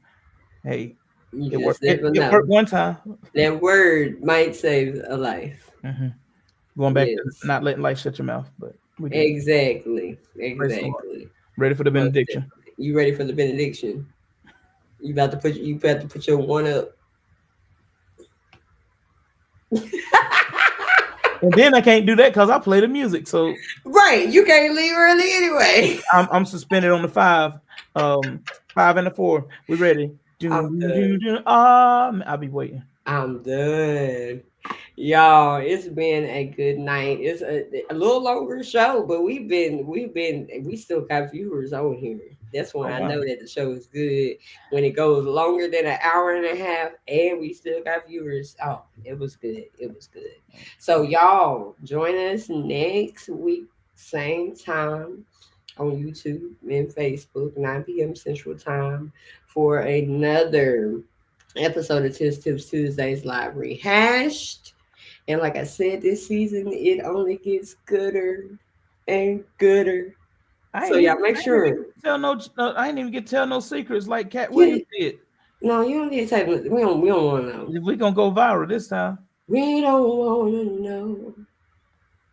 Speaker 3: hey,
Speaker 2: You
Speaker 3: it
Speaker 2: just
Speaker 3: worked. It,
Speaker 2: never
Speaker 3: it
Speaker 2: know.
Speaker 3: worked one time.
Speaker 2: That word might save a life.
Speaker 3: hmm Going back to
Speaker 2: Yes.
Speaker 3: not letting life shut your mouth, but we did.
Speaker 2: Exactly.
Speaker 3: Praise the Lord.
Speaker 2: Exactly.
Speaker 3: Ready for the
Speaker 2: Most
Speaker 3: benediction.
Speaker 2: definitely. You ready for the benediction? You about to put your one up.
Speaker 3: And then I can't do that because I play the music. So
Speaker 2: Right. You can't leave early anyway.
Speaker 3: I'm suspended on the five, 5 and a 4. We ready?
Speaker 2: I'm done.
Speaker 3: I'll be waiting.
Speaker 2: I'm done. Y'all, it's been a good night. It's a little longer show, but we still got viewers on here. That's
Speaker 3: Oh
Speaker 2: why I
Speaker 3: wow.
Speaker 2: know that the show is good. When it goes longer than an hour and a half, and we still got viewers. Oh, it was good. It was good. So y'all join us next week, same time on YouTube and Facebook, 9 p.m. Central Time for another episode of Tips Tuesdays live rehashed. And like I said, this season it only gets gooder and gooder. So y'all make
Speaker 3: I ain't even
Speaker 2: sure
Speaker 3: tell I ain't even get to tell no secrets like Cat Williams
Speaker 2: you
Speaker 3: did.
Speaker 2: no, you don't need to take we don't want to know.
Speaker 3: If we gonna go viral this time,
Speaker 2: We don't want to know.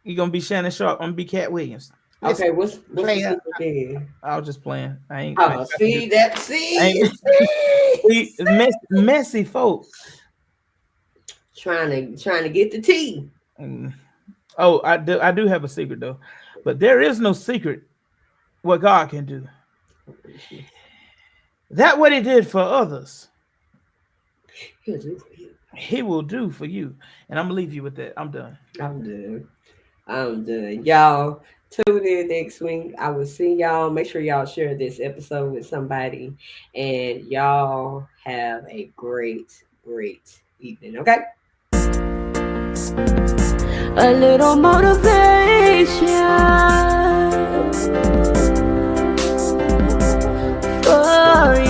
Speaker 3: you gonna be Shannon Sharp. I'm gonna be Cat Williams. Listen,
Speaker 2: Okay, what's the
Speaker 3: player.
Speaker 2: secret then?
Speaker 3: I was just playing. I ain't
Speaker 2: Oh,
Speaker 3: got to do.
Speaker 2: see that?
Speaker 3: I
Speaker 2: See,
Speaker 3: ain't see, messy folk.
Speaker 2: trying to get the tea.
Speaker 3: Mm. Oh, I do have a secret though, but there is no secret what God can do. That what He did for others,
Speaker 2: He'll do for you.
Speaker 3: He will do for you. And I'm gonna leave you with that. I'm done.
Speaker 2: I'm done. I'm done. Y'all tune in next week. I will see y'all. Make sure y'all share this episode with somebody. And y'all have a great, great evening. Okay?
Speaker 1: A little motivation for